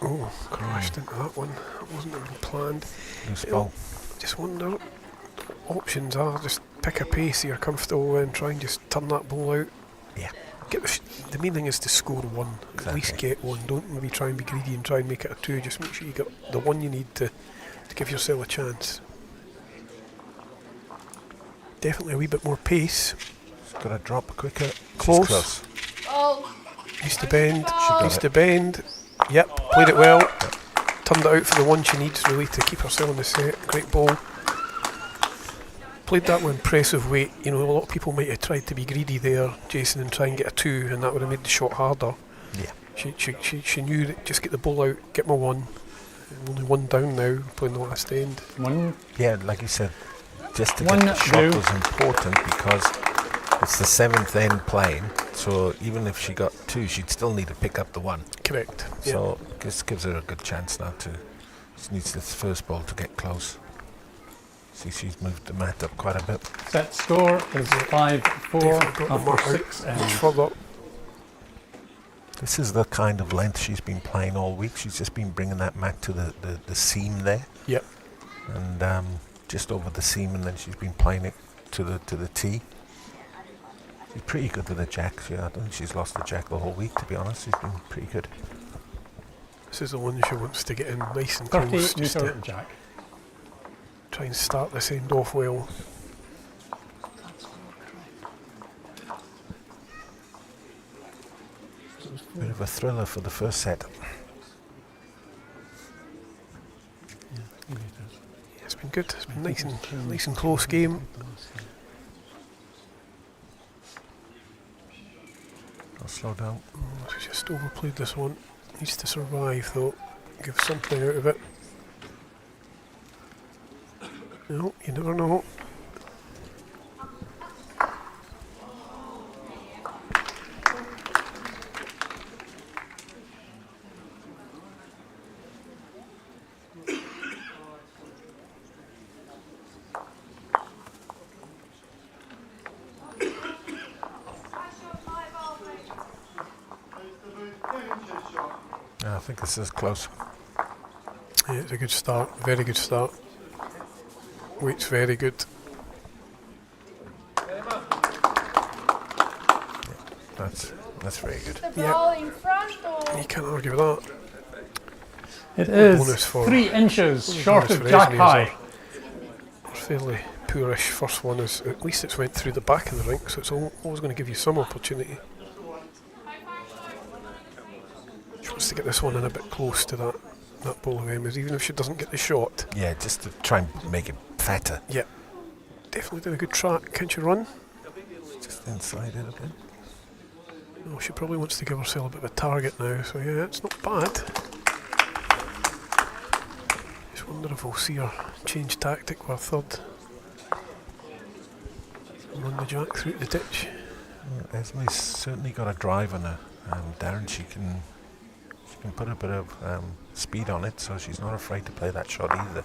Oh, crashed into that one. That wasn't even planned. Loose You know, ball. just wonder, options are just pick a pace you're comfortable in, try and just turn that ball out. Yeah. Get the main thing is to score one, at least Exactly. get one. Don't maybe try and be greedy and try and make it a 2, just make sure you get the one you need to give yourself a chance. Definitely a wee bit more pace. She's got to drop quicker. She's Close. Oh, Used to bend, got used it. to bend. Yep, played it well. Turned it out for the one she needs really to keep herself in the set. Great ball. Played that with impressive weight. You know, a lot of people might have tried to be greedy there, Jason, and try and get a 2, and that would have made the shot harder. Yeah. She knew that just get the ball out, get my one. Only one down now, playing the last end. One Yeah, like you said, just to One get the shot blue. was important because it's the 7th end playing. So even if she got 2, she'd still need to pick up the 1. Correct. Yeah. So this gives her a good chance now to. She needs this first ball to get close. See, she's moved the mat up quite a bit. set score is 5-4 Definitely got the mark after out 6 much ends. further. This is the kind of length she's been playing all week. She's just been bringing that mat to the seam there. Yep. And just over the seam, and then she's been playing it to the tee. She's pretty good with the jack. I don't think she's lost the jack the whole week, to be honest. She's been pretty good. This is the one she wants to get in nice and 30 close, just metre to jack. try and start this end off well. Bit of a thriller for the first set. It's been good. It's been nice and close game. I'll slow down. She just overplayed this one. Needs to survive though. Give something out of it. No, you never know. I think this is close. Yeah, it's a good start. Very good start. Weight's very good. That's very good. the ball in front or? You can't argue with that. It Bonus is for- 3 inches short bonus of for jack Esme, high. Fairly poorish first one. Is at least it's went through the back of the rink, so it's always going to give you some opportunity. She wants to get this one in a bit close to that ball of Emma's, even if she doesn't get the shot. Yeah, just to try and make it fatter. Yeah, definitely did a good track. Can she run? Just inside it a bit. Oh, she probably wants to give herself a bit of a target now, so yeah, it's not bad. Wonder if we'll see her change tactic for a third. Run the jack through the ditch. Well, Esme's certainly got a drive on her. Darren, she can put a bit of speed on it, so she's not afraid to play that shot either.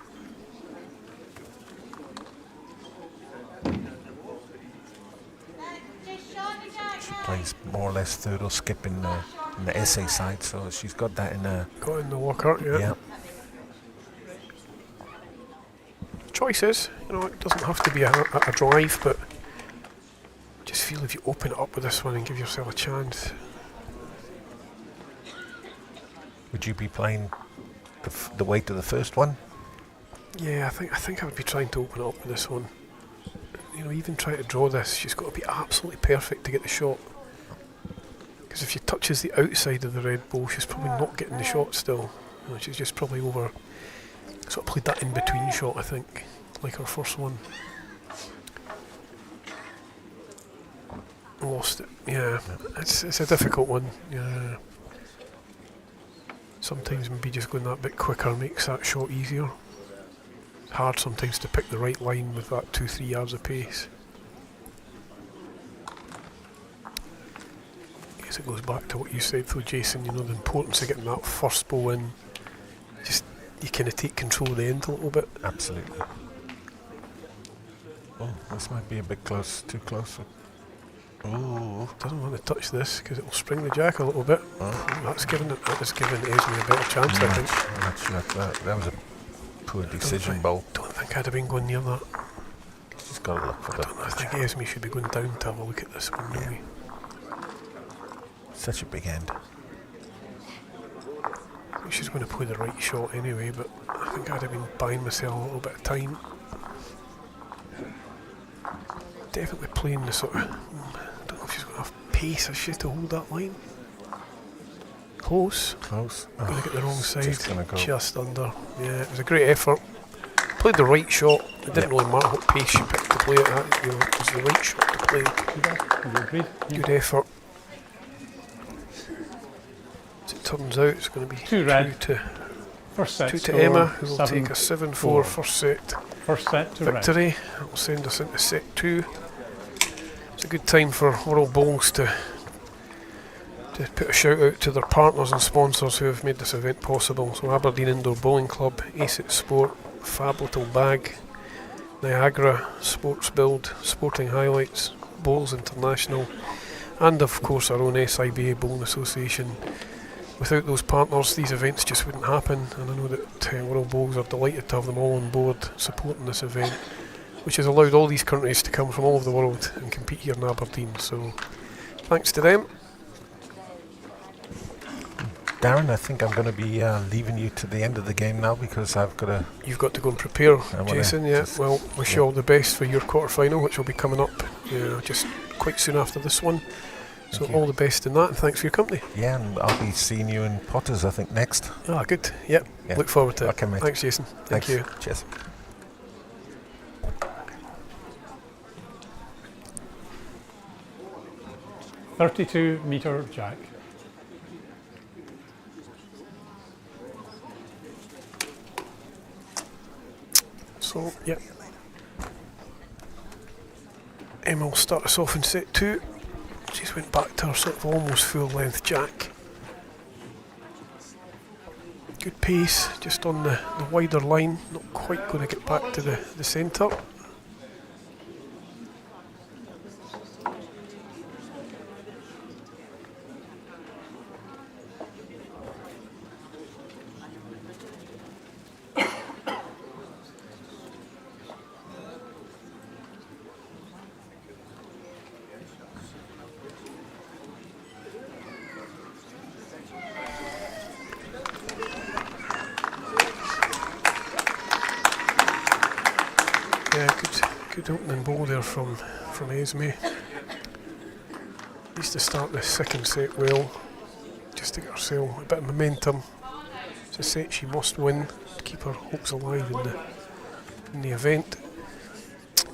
She plays more or less third or skip in the essay side, so she's got that in her. Got in the walker, yeah. Yeah. Choices, it doesn't have to be a drive, but just feel if you open it up with this one and give yourself a chance. Would you be playing the weight of the first one? Yeah, I think I would be trying to open it up with this one. Even try to draw this, she's got to be absolutely perfect to get the shot. Because if she touches the outside of the red ball, she's probably not getting the shot still. She's just probably over. Sort of played that in-between shot, I think, like her first one. Lost it. Yeah, it's a difficult one. Yeah. Sometimes maybe just going that bit quicker makes that shot easier. It's hard sometimes to pick the right line with that 2-3 yards of pace. I guess it goes back to what you said though, Jason, the importance of getting that first ball in. Just, you kind of take control of the end a little bit. Absolutely. Oh, this might be a bit close, too close. Oh, Doesn't want to touch this because it will spring the jack a little bit. That is giving Esme a better chance, I think. I'm not sure that was a poor decision ball. Don't think I'd have been going near that. She's got to look for that. I think Esme should be going down to have a look at this one, really. Such a big end. I think she's going to play the right shot anyway, but I think I'd have been buying myself a little bit of time. Definitely playing the sort of. I don't know if she's got enough pace, has she, to hold that line? Close. Close. Going to get the wrong side. Just gonna go. Under. Yeah, it was a great effort. Played the right shot. It didn't really matter what pace she picked to play it at. It was the right shot to play. Good effort. As it turns out, it's going to be Two red. to First set two to score, Emma, who will 7-4. take a 7-4 first set First set to red. victory. That will send us into set 2. It's a good time for World Bowls to put a shout out to their partners and sponsors who have made this event possible. So Aberdeen Indoor Bowling Club, ACIT Sport, Fab Little Bag, Niagara, Sports Build, Sporting Highlights, Bowls International, and of course our own SIBA Bowling Association. Without those partners, these events just wouldn't happen, and I know that World Bowls are delighted to have them all on board supporting this event, which has allowed all these countries to come from all over the world and compete here in Aberdeen. So thanks to them. Darren, I think I'm going to be leaving you to the end of the game now because I've got to. You've got to go and prepare, Jason. Yeah. Well, wish you yeah. all the best for your quarter-final, which will be coming up just quite soon after this one. So all the best in that, and thanks for your company. Yeah, and I'll be seeing you in Potters, I think, next. Ah, good. Yep. Yeah. Look forward to it. Okay, mate. Thanks, Jason. Thank you. Cheers. .32-metre jack. So, yep. Emma will start us off in set 2. She's went back to her sort of almost full length jack. Good pace, just on the wider line, not quite going to get back to the centre. Yeah, good opening ball there from Esme. Needs to start the second set well, just to get herself a bit of momentum. It's a set she must win to keep her hopes alive in the event.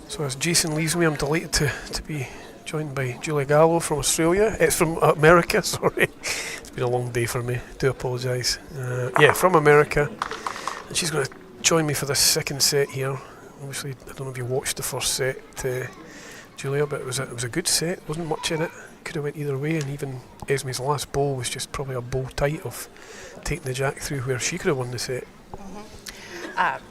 So as Jason leaves me, I'm delighted to be joined by Julia Gallo from Australia. It's from America, sorry. It's been a long day for me, do apologise. Yeah, from America. And she's going to join me for this second set here. Obviously, I don't know if you watched the first set, Julia, but it was a good set. Wasn't much in it. Could have went either way, and even Esme's last bowl was just probably a bowl tight of taking the jack through where she could have won the set.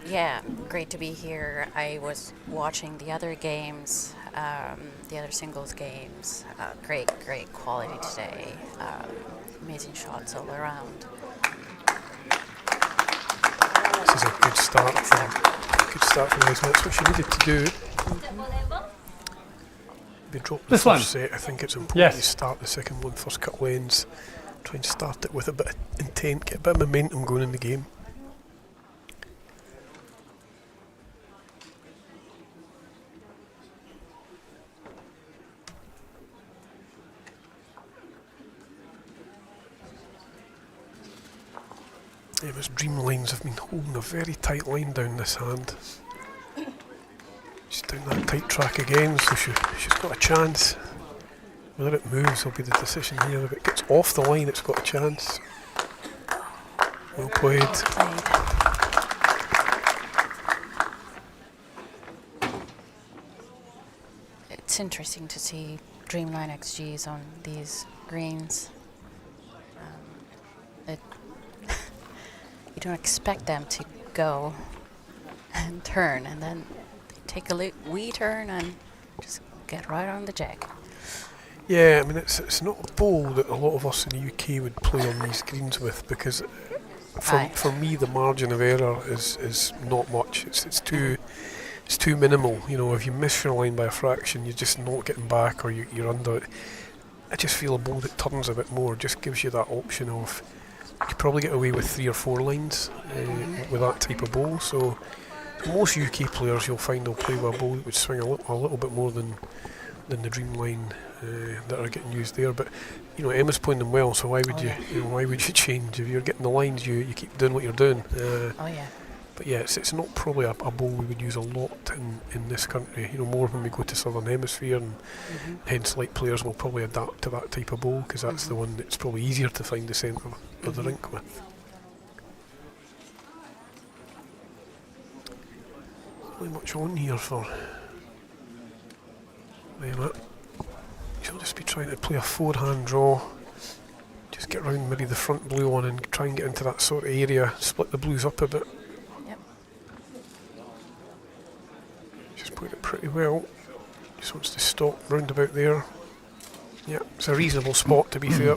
Yeah, great to be here. I was watching the other games, the other singles games. Great quality today. Amazing shots all around. This is a good start for Esme. That's what she needed to do. If you drop the This one. first set, I think it's important Yes. you start the second one, first couple ends. Try and start it with a bit of intent, get a bit of momentum going in the game. Emma's Dreamlines have been holding a very tight line down this hand. She's down that tight track again, so she's got a chance. Whether it moves will be the decision here. If it gets off the line, it's got a chance. Well played. It's interesting to see Dreamline XGs on these greens. You don't expect them to go and turn, and then they take a wee turn and just get right on the jack. Yeah, I mean it's not a bowl that a lot of us in the UK would play on these greens with, because for me the margin of error is not much. It's too minimal. You know, if you miss your line by a fraction, you're just not getting back, or you're under it. I just feel a bowl that turns a bit more just gives you that option of you could probably get away with 3 or 4 lines with that type of bowl. So most UK players you'll find will play with a bowl that would swing a little bit more than the Dreamline that are getting used there. But you know, Emma's playing them well, so why would why would you change? If you're getting the lines, you keep doing what you're doing. But yeah, it's not probably a bowl we would use a lot in this country. You know, more when we go to Southern Hemisphere, and hence like players will probably adapt to that type of bowl, because that's the one that's probably easier to find the centre of the rink with. Not really much on here for Emma. She'll just be trying to play a 4-hand draw. Just get round maybe the front blue one and try and get into that sort of area, split the blues up a bit. She's played it pretty well. Just wants to stop round about there. Yeah, it's a reasonable spot, to be fair.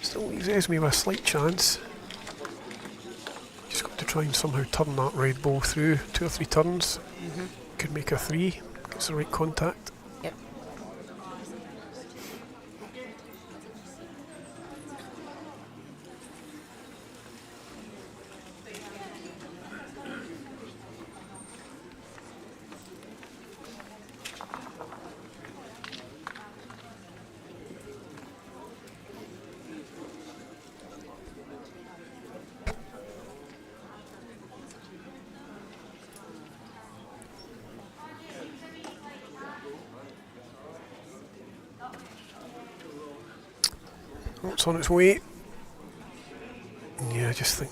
Still leaves Esme with a slight chance. Just got to try and somehow turn that red ball through 2 or 3 turns. Could make a 3. Gets the right contact. Yep. It's on its way. Yeah, I just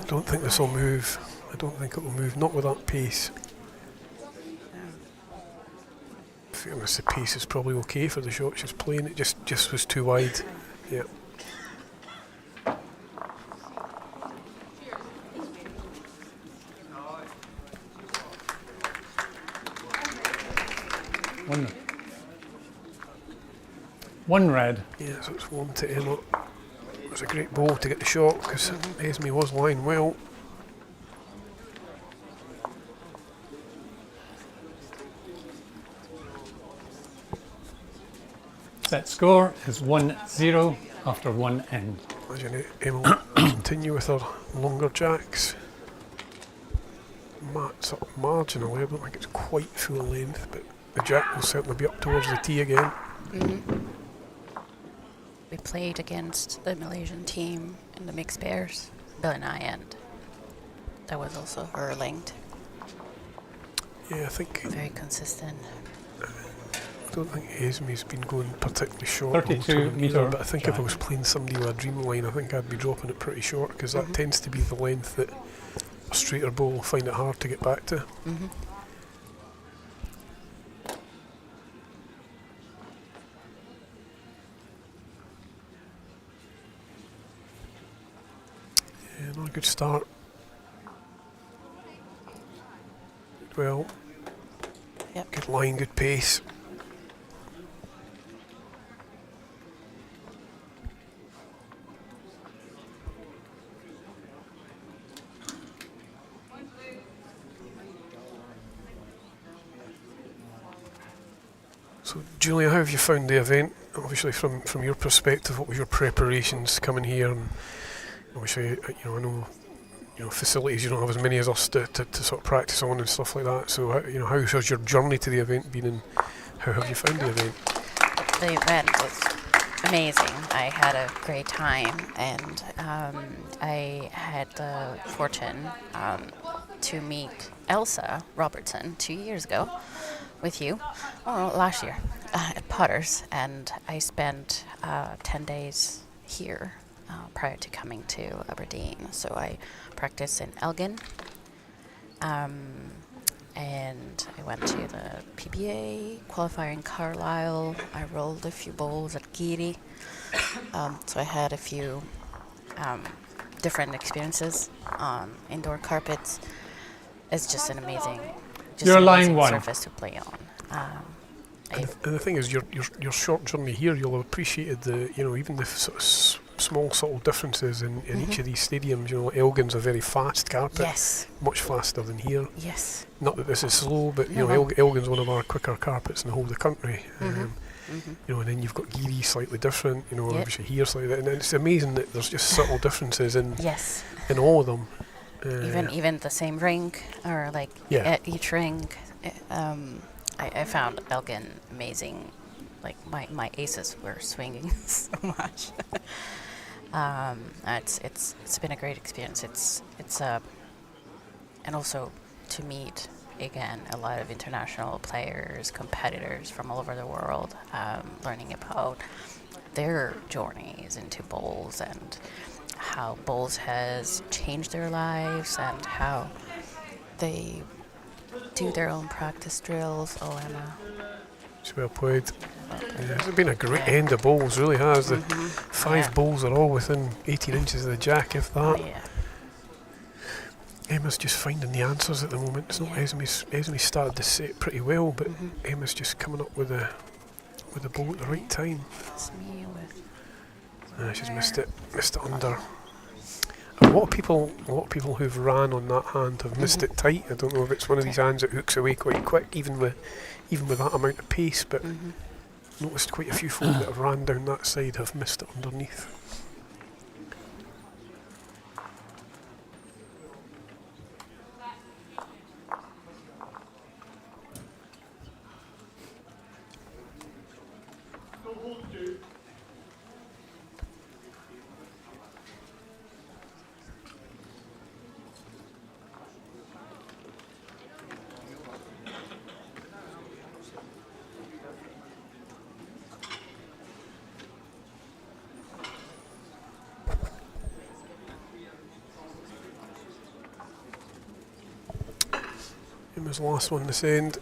don't think this will move. I don't think it will move, not with that pace. In fairness, the pace is probably okay for the shot she's playing. It just was too wide. Yeah. One red. Yeah, so it's 1 to Emma. It was a great ball to get the shot, because Esme was lying well. Set score is 1-0 after 1 end. Imagine Emma will continue with her longer jacks. It's up marginally. I don't think it's quite full length, but the jack will certainly be up towards the tee again. We played against the Malaysian team in the mixed pairs, Bill and I, and that was also her length. Yeah, I think Very consistent. I don't think Esme's been going particularly short. 32 metre but I think if I jack. was playing somebody with a Dreamline, I think I'd be dropping it pretty short, because that tends to be the length that straighter bowl will find it hard to get back to. Mm-hmm. Yeah, not a good start. Well, Yep. good line, good pace. So, Julia, how have you found the event? Obviously, from your perspective, what was your preparations coming here? And obviously, I know, facilities you don't have as many as us to sort of practice on and stuff like that. So, how has your journey to the event been, and how have you found the event? The event was amazing. I had a great time, and I had the fortune to meet Elsa Robertson 2 years ago with you, or last year, at Potter's, and I spent 10 days here prior to coming to Aberdeen. So I practiced in Elgin, and I went to the PBA qualifier in Carlisle. I rolled a few bowls at Geary, so I had a few different experiences on indoor carpets. It's just an amazing, You're line amazing one. surface to play on. And the thing is, your short journey here, you'll have appreciated even the sort of small subtle differences in each of these stadiums. Elgin's a very fast carpet, Yes. much faster than here. Yes. Not that this is slow, but No. Elgin's one of our quicker carpets in the whole of the country. Mm-hmm. And then you've got Geary slightly different. Yep. Obviously here slightly, and it's amazing that there's just subtle differences in Yes. all of them. Even the same ring, or like Yeah. each ring. I found Elgin amazing. Like my aces were swinging so much. It's been a great experience. It's and also to meet again a lot of international players, competitors from all over the world, learning about their journeys into bowls and how bowls has changed their lives and how they do their own practice drills. Oh, Emma. It's well played. Yeah, it's been a great end of bowls, really has. The 5 bowls are all within 18 inches of the jack, if that. Yeah. Emma's just finding the answers at the moment. It's not Esme started the set pretty well, but Emma's just coming up with the bowl at the right time. It's me with. She's missed it under. A lot of people who've ran on that hand have missed it tight. I don't know if it's one of these hands that hooks away quite quick, even with that amount of pace. But noticed quite a few folk that have ran down that side have missed it underneath. Emma's last one this end.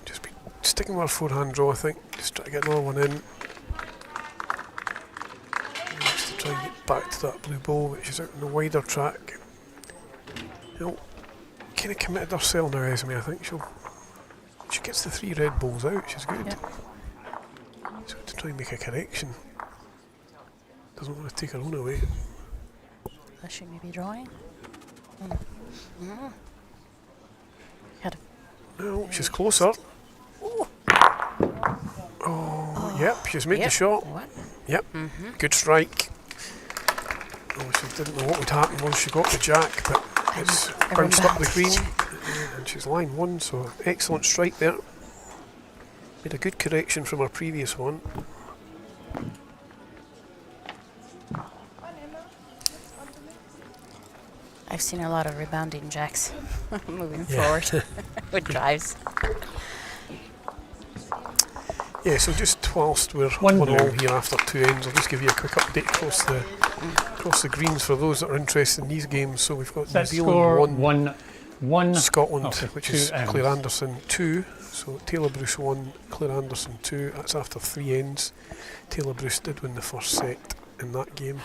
Just be sticking with our forehand draw, I think. Just try to get another one in. Just to try and get back to that blue ball, which is out on the wider track. Kind of committed herself now, Esme. I think she gets the 3 red balls out, which is good. Yep. So to try and make a correction. Doesn't want to take her own away. Does she maybe drawing? No, she's closer. Oh, yep, she's made the shot. What? Yep, good strike. Oh, she didn't know what would happen once she got the jack, but it's bounced up the green. And she's line 1, so excellent strike there. Made a good correction from her previous one. I've seen a lot of rebounding jacks moving forward with drives. Yeah, so just whilst we're One on all blue. here after 2 ends, I'll just give you a quick update across the across the greens for those that are interested in these games. So we've got New Set Zealand score 1, 1-1. Scotland, Okay, which 2 is ends. Claire Anderson 2. So Taylor Bruce 1, Claire Anderson 2. That's after 3 ends. Taylor Bruce did win the first set in that game.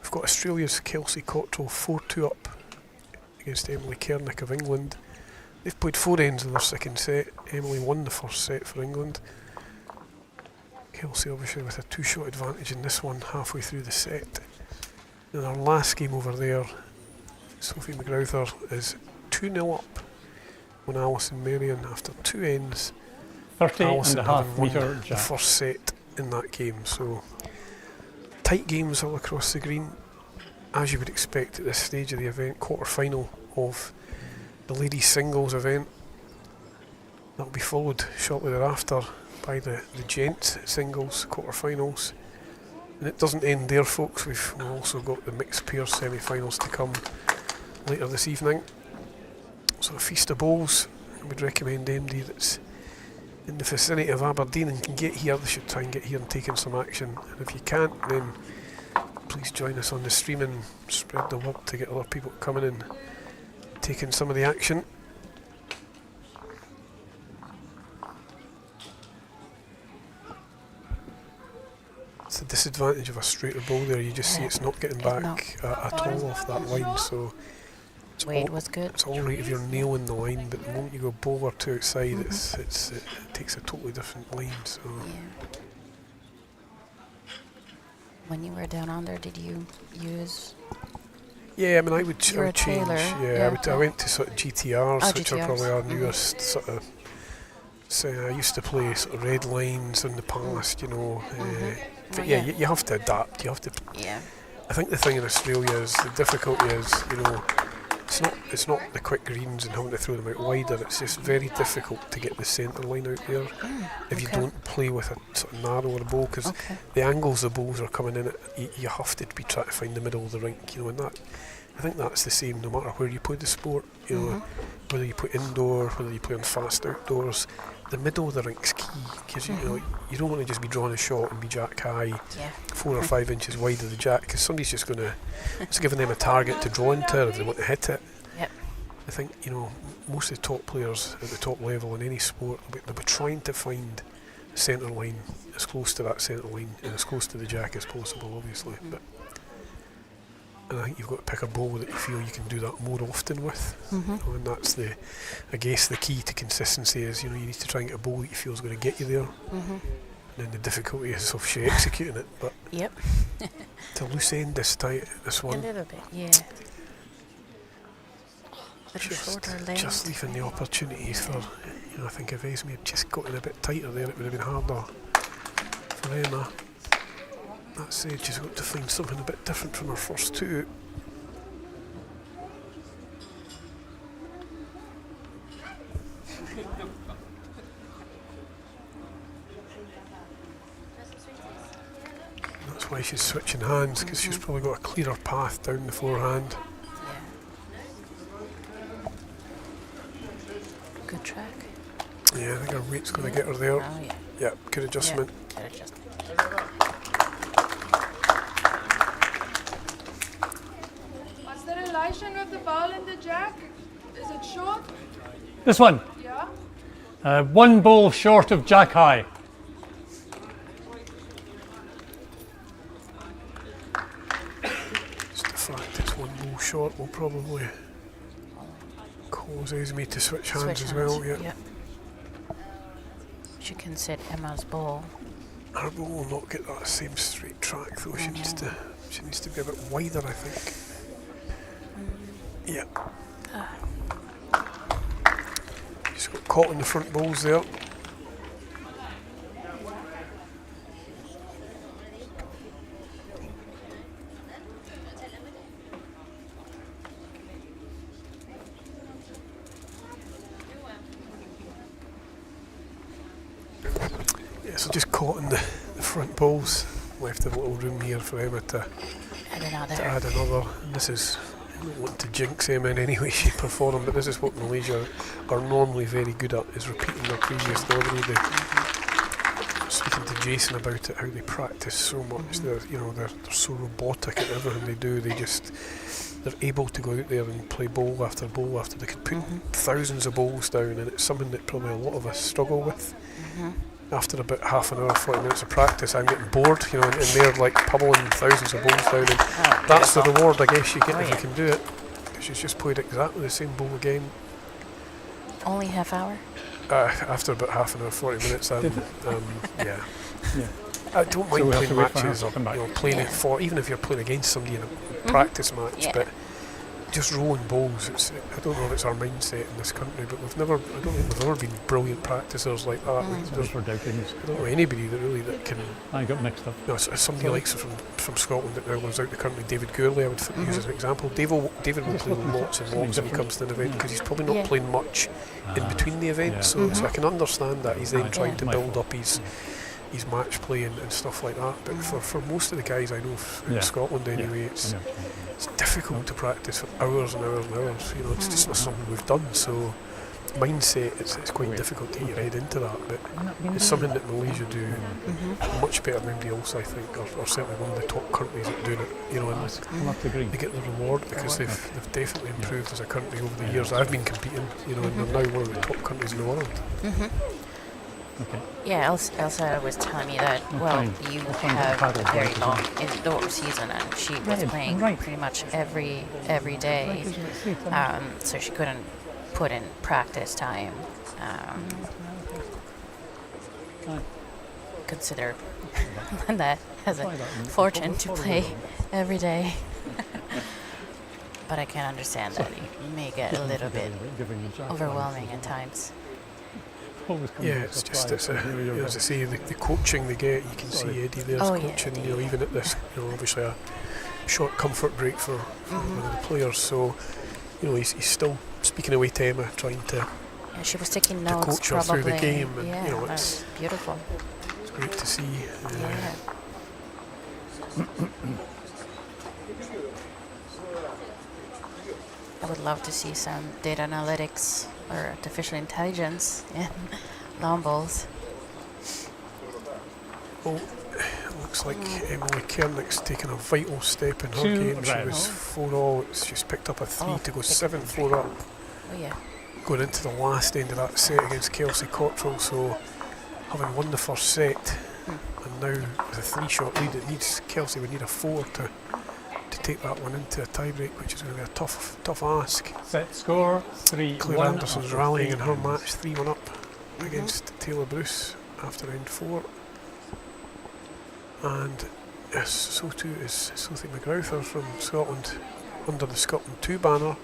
We've got Australia's Kelsey Cottrell 4-2 up against Emily Kernick of England. They've played 4 ends in their second set. Emily won the first set for England. Kelsey obviously with a 2-shot advantage in this one halfway through the set. In our last game over there, Sophie McGrowther is 2-0 up on Alison Marion after 2 ends. 30 Alison and a half having won metre the jack. first set in that game. So tight games all across the green, as you would expect at this stage of the event. Quarter final of the ladies singles event. That will be followed shortly thereafter by the gents singles quarter-finals. And it doesn't end there, folks. We've also got the mixed pairs semi-finals to come later this evening. So a feast of bowls. I would recommend anybody that's in the vicinity of Aberdeen and can get here, they should try and get here and take in some action. And if you can't, then please join us on the stream and spread the word to get other people coming in, taking some of the action. It's the disadvantage of a straighter ball there. You just see it's not getting back at all off that line. So it's Wade all, was good. it's all right if you're nailing the line, but the moment you go ball or two outside, it takes a totally different line. So Yeah. When you were down under, did you use? yeah, I mean, I would You're a change. tailor, Yeah, yeah. I went to sort of GTRs, which are GTRs. probably our newest sort of. So I used to play sort of red lines in the past, you know. But Oh, yeah, yeah. you have to adapt. You have to. Yeah. I think the thing in Australia is the difficulty is, you know, it's not the quick greens and having to throw them out wider. It's just very difficult to get the centre line out there if you okay. don't play with a sort of narrower ball, because Okay. the angles the balls are coming in at, you have to be trying to find the middle of the rink, you know, and that. I think that's the same no matter where you play the sport, you know, whether you play indoor, whether you play on fast outdoors. The middle of the rink's key, because you know you don't want to just be drawing a shot and be jack high, Yeah. 4 or 5 inches wide of the jack, because somebody's just going to, it's giving them a target to draw into if they want to hit it. Yep. I think, you know, most of the top players at the top level in any sport, they'll be trying to find the centre line as close to that centre line and as close to the jack as possible, obviously. But and I think you've got to pick a ball that you feel you can do that more often with. You know, and that's I guess the key to consistency is, you know, you need to try and get a ball that you feel is going to get you there. And then the difficulty is obviously executing it. But Yep. it's a loose end this A one. little bit. Yeah. Little shorter length. Just leaving the opportunities for, you know, I think if Esme had just gotten a bit tighter there, it would have been harder for Emma. That said, she's got to find something a bit different from her first two. That's why she's switching hands, because she's probably got a clearer path down the forehand. Yeah. Good track. Yeah, I think her weight's going to get her there. Oh yeah. Yeah, good adjustment. Yeah. Good adjustment. What's the relation with the ball and the jack? Is it short? This one, Yeah. 1 ball short of jack high. Just the fact it's 1 ball short will probably cause Esme to switch hands Switch as hands. well. Yeah. Yep. She can set Emma's ball. Her ball will not get that same straight track though. She needs to be a bit wider, I think. Yeah. She's got caught in the front balls there. Yeah, so just caught in the front balls. Left a little room here for Emma to And another. add another. And this is, I don't want to jinx Emma in any way, shape or form, but this is what Malaysia are normally very good at, is repeating their previous delivery. They speaking to Jason about it, how they practice so much. They're so robotic at everything they do. They're able to go out there and play bowl after bowl after they could put thousands of bowls down, and it's something that probably a lot of us struggle with. After about half an hour, 40 minutes of practice, I'm getting bored, and they're like pummeling thousands of bowls down, and that's the reward, I guess, you get if you can do it. She's just played exactly the same bowl again. Only half hour? After about half an hour, 40 minutes, yeah. Yeah. I don't mind we'll have playing to wait for her matches to or come back. playing it for, even if you're playing against somebody in a practice match, Yeah. but just rolling bowls, I don't know if it's our mindset in this country, but I don't think we've ever been brilliant practicers like that. Sorry for doubting you. I don't know anybody that can. I got mixed up. Somebody likes it from Scotland that now lives out the country, David Gourley, I would use as an example. David will play lots and lots when he comes to an event because he's probably not playing much in between the events, so I can understand that. He's then trying to build up his match play and stuff like that. But for most of the guys I know in Scotland anyway, it's difficult to practice for hours and hours and hours. It's just not something we've done. So mindset, it's quite difficult to get your head into that. But it's something that Malaysia do much better than anybody else, I think, or certainly one of the top countries that do it. And they get the reward because they've definitely improved as a country over the years. I've been competing, and they're now one of the top countries in the world. Okay. Yeah, Elsa was telling me that, you have a very long indoor season, and she was playing pretty much every day, so she couldn't put in practice time. Consider that as a fortune to play every day. But I can understand that it may get a little bit overwhelming at times. Yeah, it's just as I say, the coaching they get, you can see Eddie there's coaching, even at this, obviously a short comfort break for one of the players, so he's still speaking away to Emma, trying to she was taking notes, coach her through the game, and it's beautiful. It's great to see. I would love to see some data analytics or artificial intelligence in long bowls. Well, it looks like Emily Kernick's taken a vital step in her game. She was 4-all. She's picked up a 3 to go 7-4 up. Oh yeah. Going into the last end of that set against Kelsey Cottrell, so having won the first set and now with a 3-shot lead, Kelsey would need a 4 to take that one into a tiebreak, which is going to be a tough ask. Set score 3-1. Claire Anderson's rallying in her match, 3-1 up against Taylor Bruce after round 4. And yes, so too is Sophie McGrowther from Scotland under the Scotland 2 banner.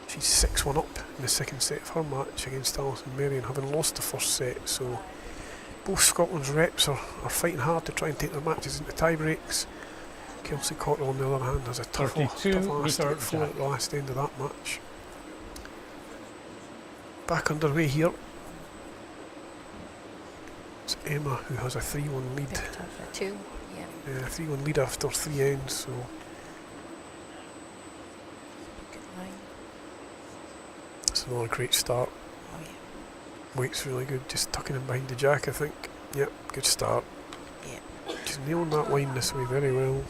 She's 6-1 up in the second set of her match against Alison Marion, having lost the first set. So both Scotland's reps are fighting hard to try and take their matches into tiebreaks. Kelsey Cottrell, on the other hand, has a tough ask to get 4 at the last end of that match. Back underway here. It's Emma who has a 3-1 lead. Picked up a 2, yeah. 3-1 lead after 3 ends, so Good line. it's another great start. Oh yeah. Weight's really good, just tucking in behind the jack, I think. Yep, good start. Yeah. She's nailing that line this way very well.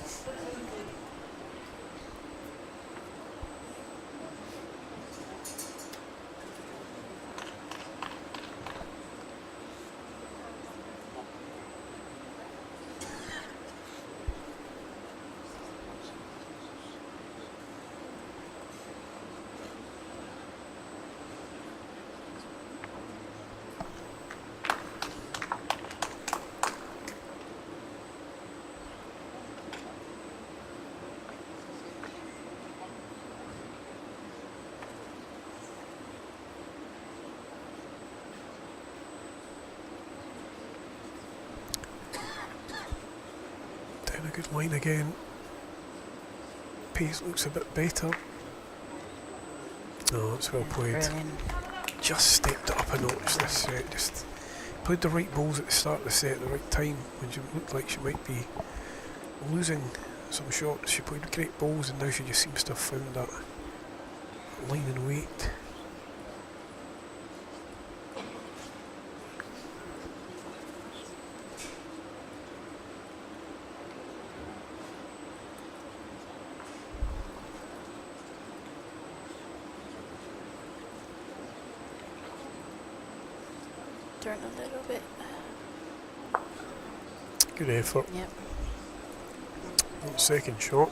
A good line again. Pace looks a bit better. No, it's well played. Brilliant. Just stepped it up a notch this set. Just played the right balls at the start of the set at the right time when she looked like she might be losing some shots. She played great balls and now she just seems to have found that line and weight. turn a little bit. Good effort. Yep. Second shot.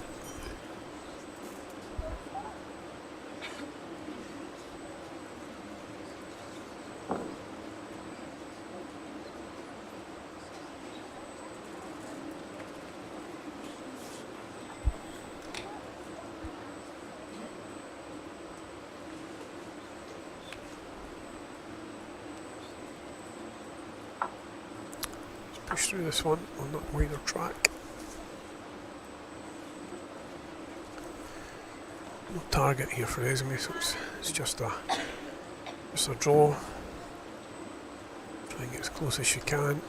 Push through this one on that wider track. No target here for Esme, so it's just a draw. Try and get as close as you can.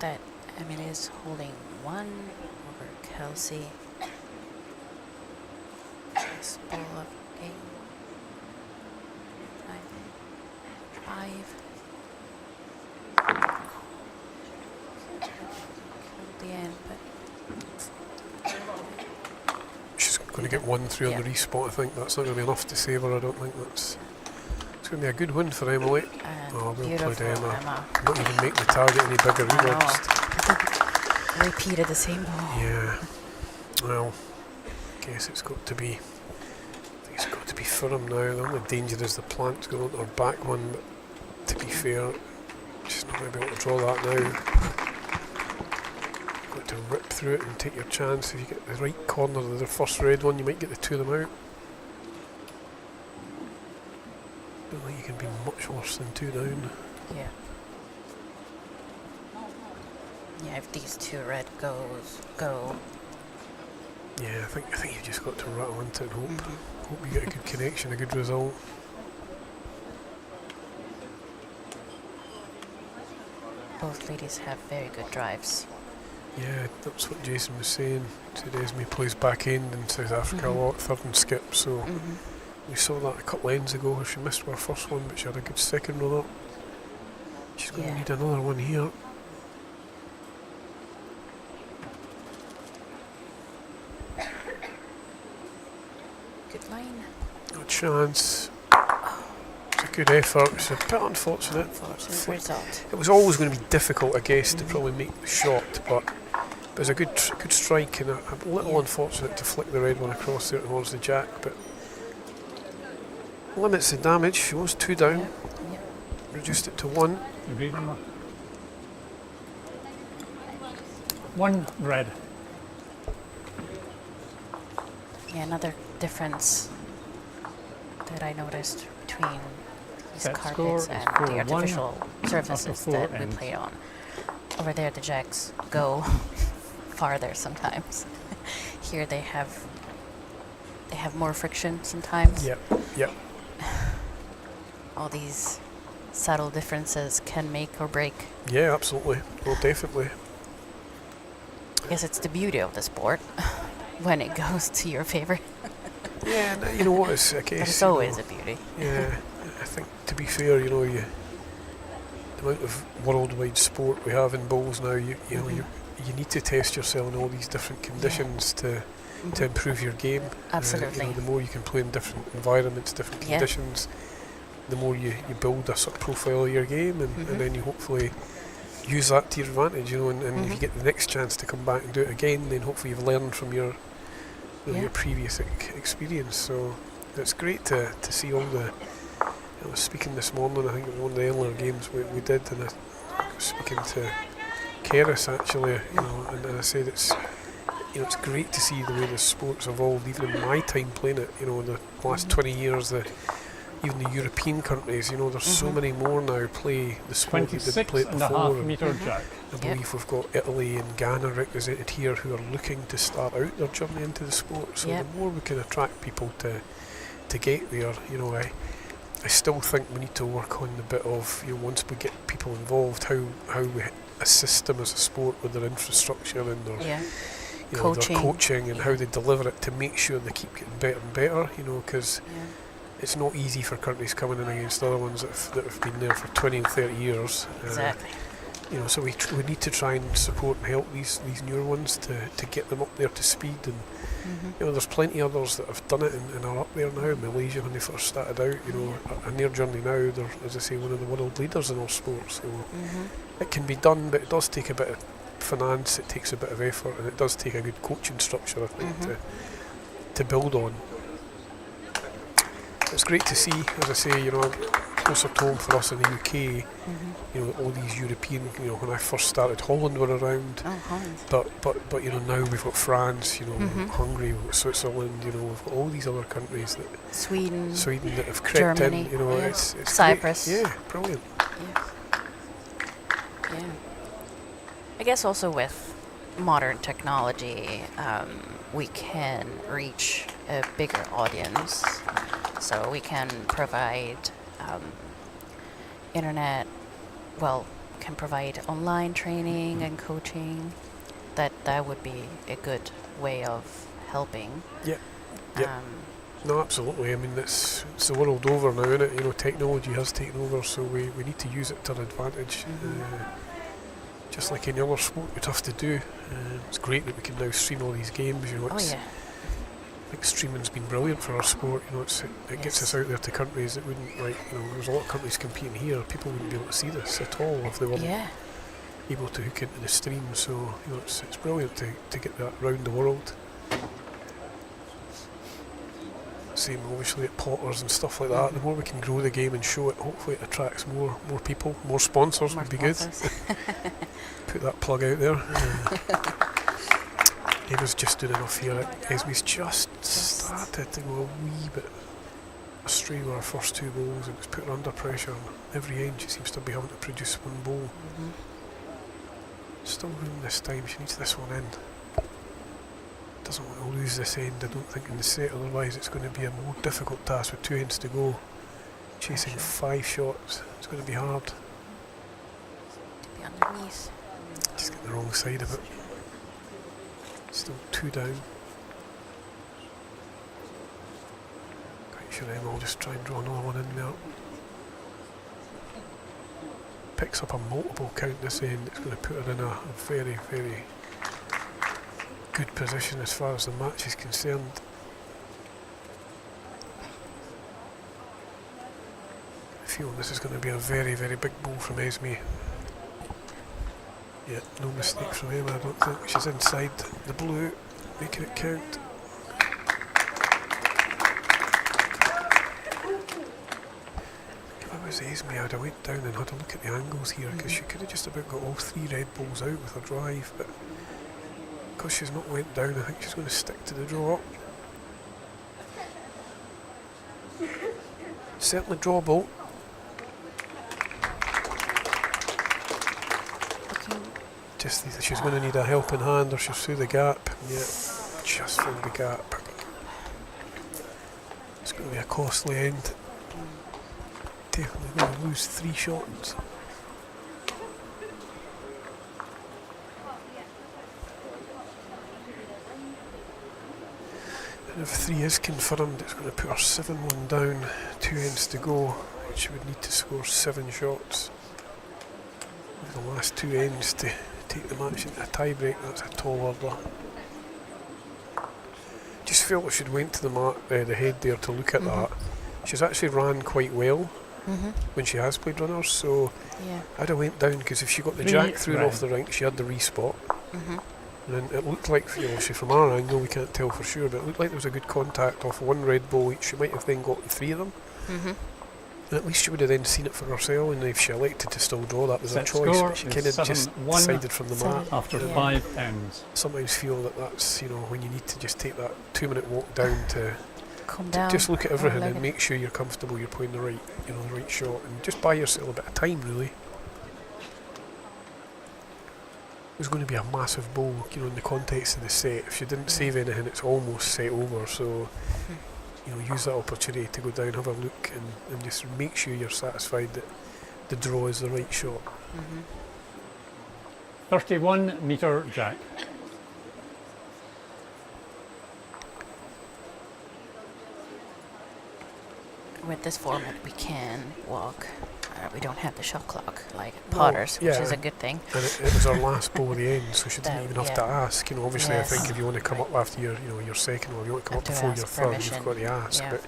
That Emily is holding 1 over Kelsey. This ball of game. 5. The end, but She's going to get 1-3 Yeah. on the respot. I think that's not going to be enough to save her. I don't think it's going to be a good win for Emily. and Oh, well beautiful played, Emma. Emma. Not even make the target any bigger I either. know. Just- Repeated the same ball. yeah. Well, I guess it's got to be. I think it's got to be firm now. The only danger is the plant's going onto her back one. But to be fair, she's not going to be able to draw that now. Got to rip through it and take your chance. If you get the right corner of the first red one, you might get the two of them out. Don't think you can be much worse than 2 down. Yeah. Yeah, if these 2 red go. Yeah, I think you've just got to rattle into it and hope you get a good connection, a good result. Both ladies have very good drives. Yeah, that's what Jason was saying. Said Esme plays back end in South Africa a lot, third and skip, so we saw that a couple ends ago. She missed her first one, but she had a good second run up. She's going to need another one here. Good line. No chance. It's a good effort. It's a bit unfortunate. Unfortunate result. It was always going to be difficult, I guess, to probably make the shot, but it was a good strike and a little unfortunate to flick the red one across there towards the jack, but limits the damage. She was 2 down, Yep. reduced it to 1. Agreed, Emma. 1 red. Yeah, another difference that I noticed between these Set carpets score is and 4-1 the artificial after surfaces 4 that we ends. play on. Over there, the jacks go farther sometimes. Here they have more friction sometimes. Yep. All these subtle differences can make or break. Yeah, absolutely. Well, definitely. I guess it's the beauty of the sport when it goes to your favor. Yeah, and you know what? It's, I guess, But it's you always know, a beauty. Yeah, I think to be fair, the amount of worldwide sport we have in bowls now, you need to test yourself in all these different conditions to improve your game. Absolutely. The more you can play in different environments, different conditions, the more you build a sort of profile of your game, and then you hopefully use that to your advantage. And if you get the next chance to come back and do it again, then hopefully you've learned from your previous experience. So it's great to see all the. I was speaking this morning, I think it was one of the earlier games we did, and I was speaking to Keris actually, and I said it's great to see the way the sport's evolved, even in my time playing it, in the last 20 years, even the European countries, there's so many more now play the sport that did play it 26.5 before. metre jack. I believe we've got Italy and Ghana represented here who are looking to start out their journey into the sport. So the more we can attract people to get there, I still think we need to work on the bit of, once we get people involved, how we assist them as a sport with their infrastructure and their you know, their Coaching. coaching and how they deliver it to make sure they keep getting better and better, you know, because Yeah. it's not easy for countries coming in against other ones that have been there for 20 and 30 years. Exactly. You know, so we need to try and support and help these newer ones to get them up there to speed. And you know, there's plenty others that have done it and are up there now. Malaysia, when they first started out, you know, in their journey now, they're, as I say, one of the world leaders in our sport. So it can be done, but it does take a bit of finance, it takes a bit of effort, and it does take a good coaching structure, I think, to build on. It's great to see, as I say, you know, closer to home for us in the UK, you know, all these European, you know, when I first started, Holland were around, Oh, Holland. but you know, now we've got France, you know, Hungary, we've got Switzerland, you know, we've got all these other countries that Sweden. that have crept Germany, in, you know, yeah. it's Cyprus. great. Yeah, brilliant. Yeah. I guess also with modern technology, we can reach a bigger audience. So we can provide internet, well, can provide online training and coaching. That would be a good way of helping. Yeah. Yeah. No, absolutely. I mean, it's the world over now, isn't it? You know, technology has taken over, so we need to use it to our advantage. Just like any other sport, you'd have to do. It's great that we can now stream all these games. You know, Oh, yeah. I think streaming's been brilliant for our sport. You know, it gets us out there to countries that wouldn't, like, you know, there's a lot of countries competing here. People wouldn't be able to see this at all if they weren't Yeah. able to hook into the stream. So, you know, it's brilliant to get that round the world. Same obviously at Potters and stuff like that. The more we can grow the game and show it, hopefully it attracts more people, more sponsors would be good. Put that plug out there. Emma's just doing enough here. Esme's just started to go a wee bit astray with her first two bowls, and it's put her under pressure. And every end she seems to be having to produce one bowl. Still room this time, she needs this one in. Doesn't want to lose this end, I don't think, in the set, otherwise it's going to be a more difficult task with 2 ends to go. Chasing 5 shots, it's going to be hard. Be underneath. Just get the wrong side of it. Still 2 down. Quite sure Emma will just try and draw another one in there. Picks up a multiple count this end, it's going to put her in a very, very good position as far as the match is concerned. I feel this is going to be a very, very big ball from Esme. Yeah, no mistake from Emma, I don't think. She's inside the blue, making it count. If I was Esme, I'd have went down and had a look at the angles here, because she could have just about got all 3 red balls out with her drive, but because she's not went down, I think she's going to stick to the draw. Certainly draw ball. Just she's going to need a helping hand, or she's through the gap. Yeah, just through the gap. It's going to be a costly end. Definitely going to lose 3 shots. And if 3 is confirmed, it's going to put her 7-1 down, 2 ends to go. She would need to score 7 shots. With the last 2 ends to take the match into a tie-break, that's a tall order. Just felt she'd went to the head there to look at that. She's actually ran quite well when she has played runners, so I'd have went down, because if she got the jack through and off the rink, she had the respot. And then it looked like, you know, from our angle we can't tell for sure, but it looked like there was a good contact off 1 red ball each. She might have then got 3 of them. And at least she would have then seen it for herself, and if she elected to still draw, that was Set a choice. score But she is kind of just 7-1 decided from the mat. After 5 ends. Sometimes feel that's, you know, when you need to just take that 2-minute walk down to Calm down. just look at everything One-legged. and make sure you're comfortable, you're playing the right shot, and just buy yourself a bit of time, really. It was going to be a massive bowl, you know, in the context of the set. If she didn't save anything, it's almost set over, so you know, use that opportunity to go down, have a look, and just make sure you're satisfied that the draw is the right shot. 31 metre jack. with this format, we can walk. We don't have the shot clock like No, Potters, which yeah, is a good thing. And it was our last bowl of the end, so she didn't That- even have yeah. to ask. You know, obviously, Yes. I think if you want to come up after your second, or if you want to come Have up to before ask your third, permission. you've got to ask. Yeah. But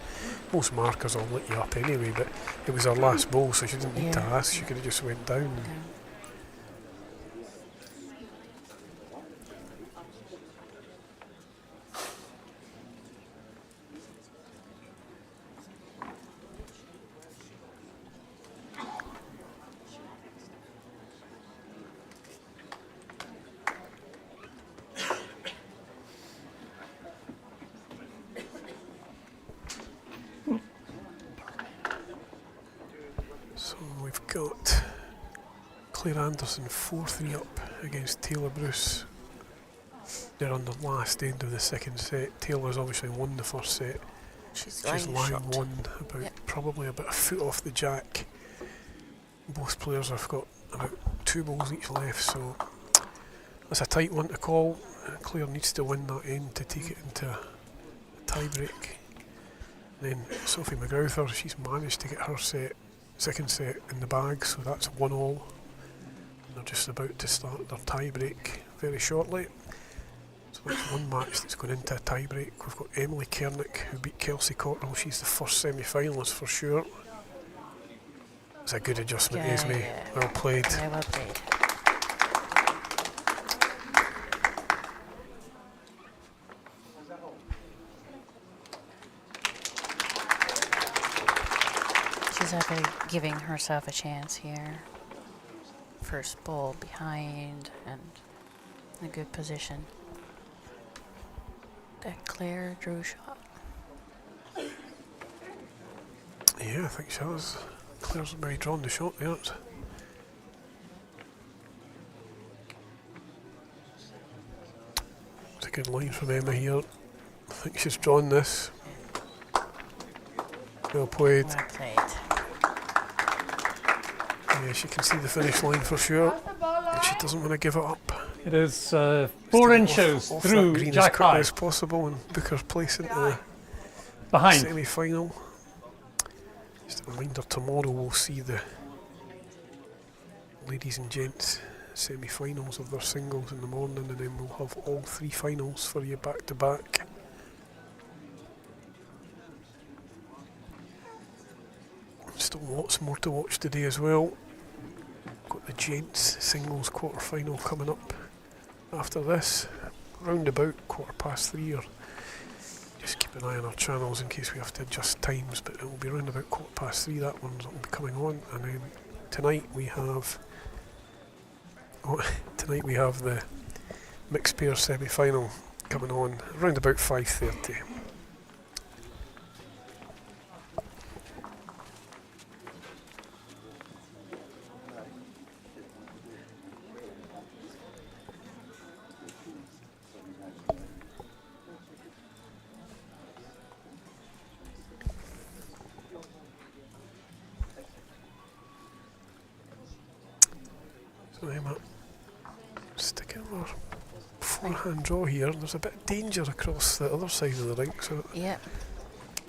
most markers will let you up anyway. But it was our last bowl, so she didn't need to Yeah. ask. She could have just went down. So we've got Claire Anderson 4-3 up against Taylor Bruce. They're on the last end of the second set. Taylor's obviously won the first set. She's She's lying lying shot. one, about Yep. probably about a foot off the jack. Both players have got about 2 balls each left, so that's a tight one to call. Claire needs to win that end to take it into a tie break. Then Sophie McGrowther, she's managed to get her second set in the bag, so that's 1-1. They're just about to start their tie break very shortly. So that's one match that's going into a tie break. We've got Emily Kernick, who beat Kelsey Cotterill. She's the first semi-finalist for sure. It's a good adjustment, Yeah, Esme. yeah. Well played. Yeah, well played. She's actually giving herself a chance here. First ball behind and in a good position. That Claire drew shot. Yeah, I think she has. Claire's maybe drawn the shot there. It's a good line from Emma here. I think she's drawn this. Well played. Well played. Yeah, she can see the finish line for sure. And she doesn't want to give it up. It is 4 Off- inches off that through green as Jack quickly High. as possible and book her place into the Behind. semi-final. Just a reminder, tomorrow we'll see the ladies and gents semi-finals of their singles in the morning, and then we'll have all 3 finals for you back to back. Still lots more to watch today as well. Got the gents singles quarter-final coming up after this, round about 3:15, or just keep an eye on our channels in case we have to adjust times, but it will be round about 3:15, that one will be coming on. And then tonight we have the mixed pair semi-final coming on around about 5:30. So Emma, sticking our forehand draw here. There's a bit of danger across the other side of the rink, so Yep.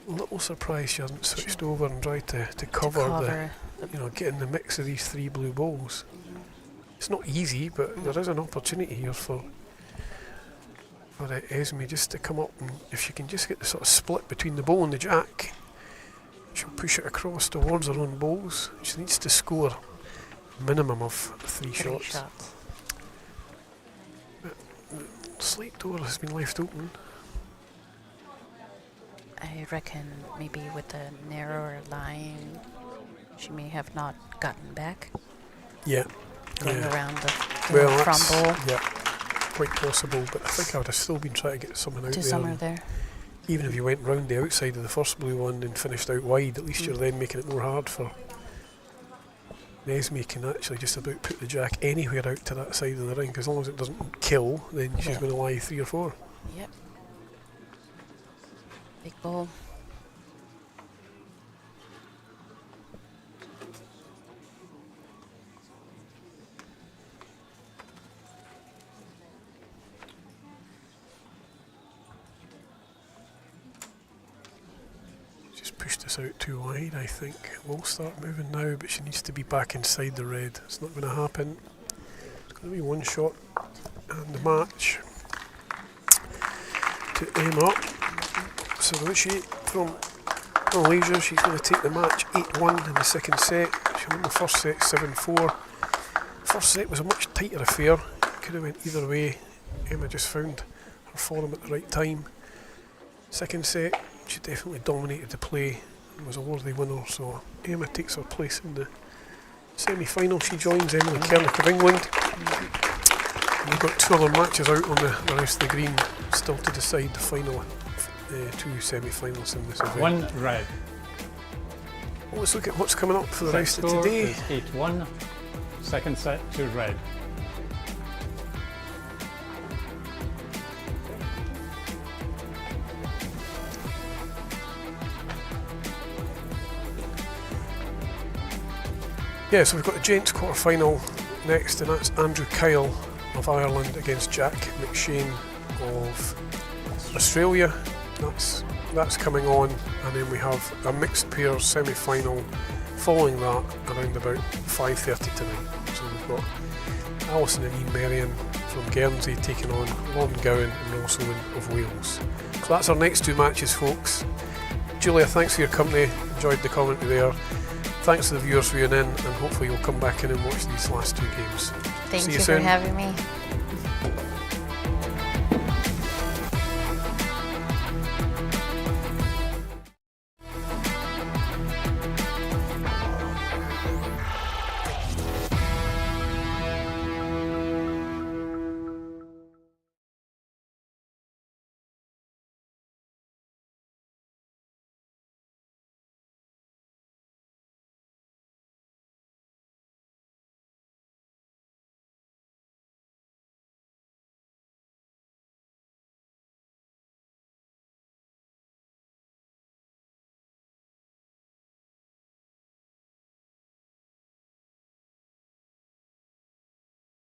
a little surprised she hasn't switched over and tried to cover the, get in the mix of these 3 blue balls. It's not easy, but there is an opportunity here for Esme just to come up, and if she can just get the sort of split between the ball and the jack, she'll push it across towards her own balls. She needs to score a minimum of 3 shots. Slate door has been left open. I reckon maybe with a narrower line, she may have not gotten back. Yeah. Going Yeah. around the Well, front that's ball. yeah, quite possible, but I think I would have still been trying to get someone out To there. somewhere and there. even if you went round the outside of the first blue one and finished out wide, at least you're then making it more hard for Esme. Can actually just about put the jack anywhere out to that side of the rink. As long as it doesn't kill, then she's Yeah. going to lie 3 or 4. Yep. Big ball. Just pushed us out too wide, I think. We'll start moving now, but she needs to be back inside the red. It's not going to happen. It's going to be one shot and the match to Emma Salucci from Malaysia. She's going to take the match 8-1 in the second set. She won the first set 7-4. First set was a much tighter affair. Could have went either way. Emma just found her form at the right time. Second set, she definitely dominated the play and was a worthy winner. So Emma takes her place in the semi-final. She joins Emily Kernick of England. And we've got 2 other matches out on the rest of the green, still to decide the final 2 semi-finals in this event. 1 red. Well, let's look at what's coming up for the Set rest of score today. is 8-1. Second set to red. Yeah, so we've got the gents quarter-final next, and that's Andrew Kyle of Ireland against Jack McShane of Australia. That's coming on, and then we have a mixed pairs semi-final following that around about 5:30 tonight. So we've got Alison and Ian Merrion from Guernsey taking on Lauren Gowan and Ross Owen of Wales. So that's our next 2 matches, folks. Julia, thanks for your company. Enjoyed the commentary there. Thanks to the viewers for viewing in, and hopefully you'll come back in and watch these last 2 games. Thank See you you soon. for having me.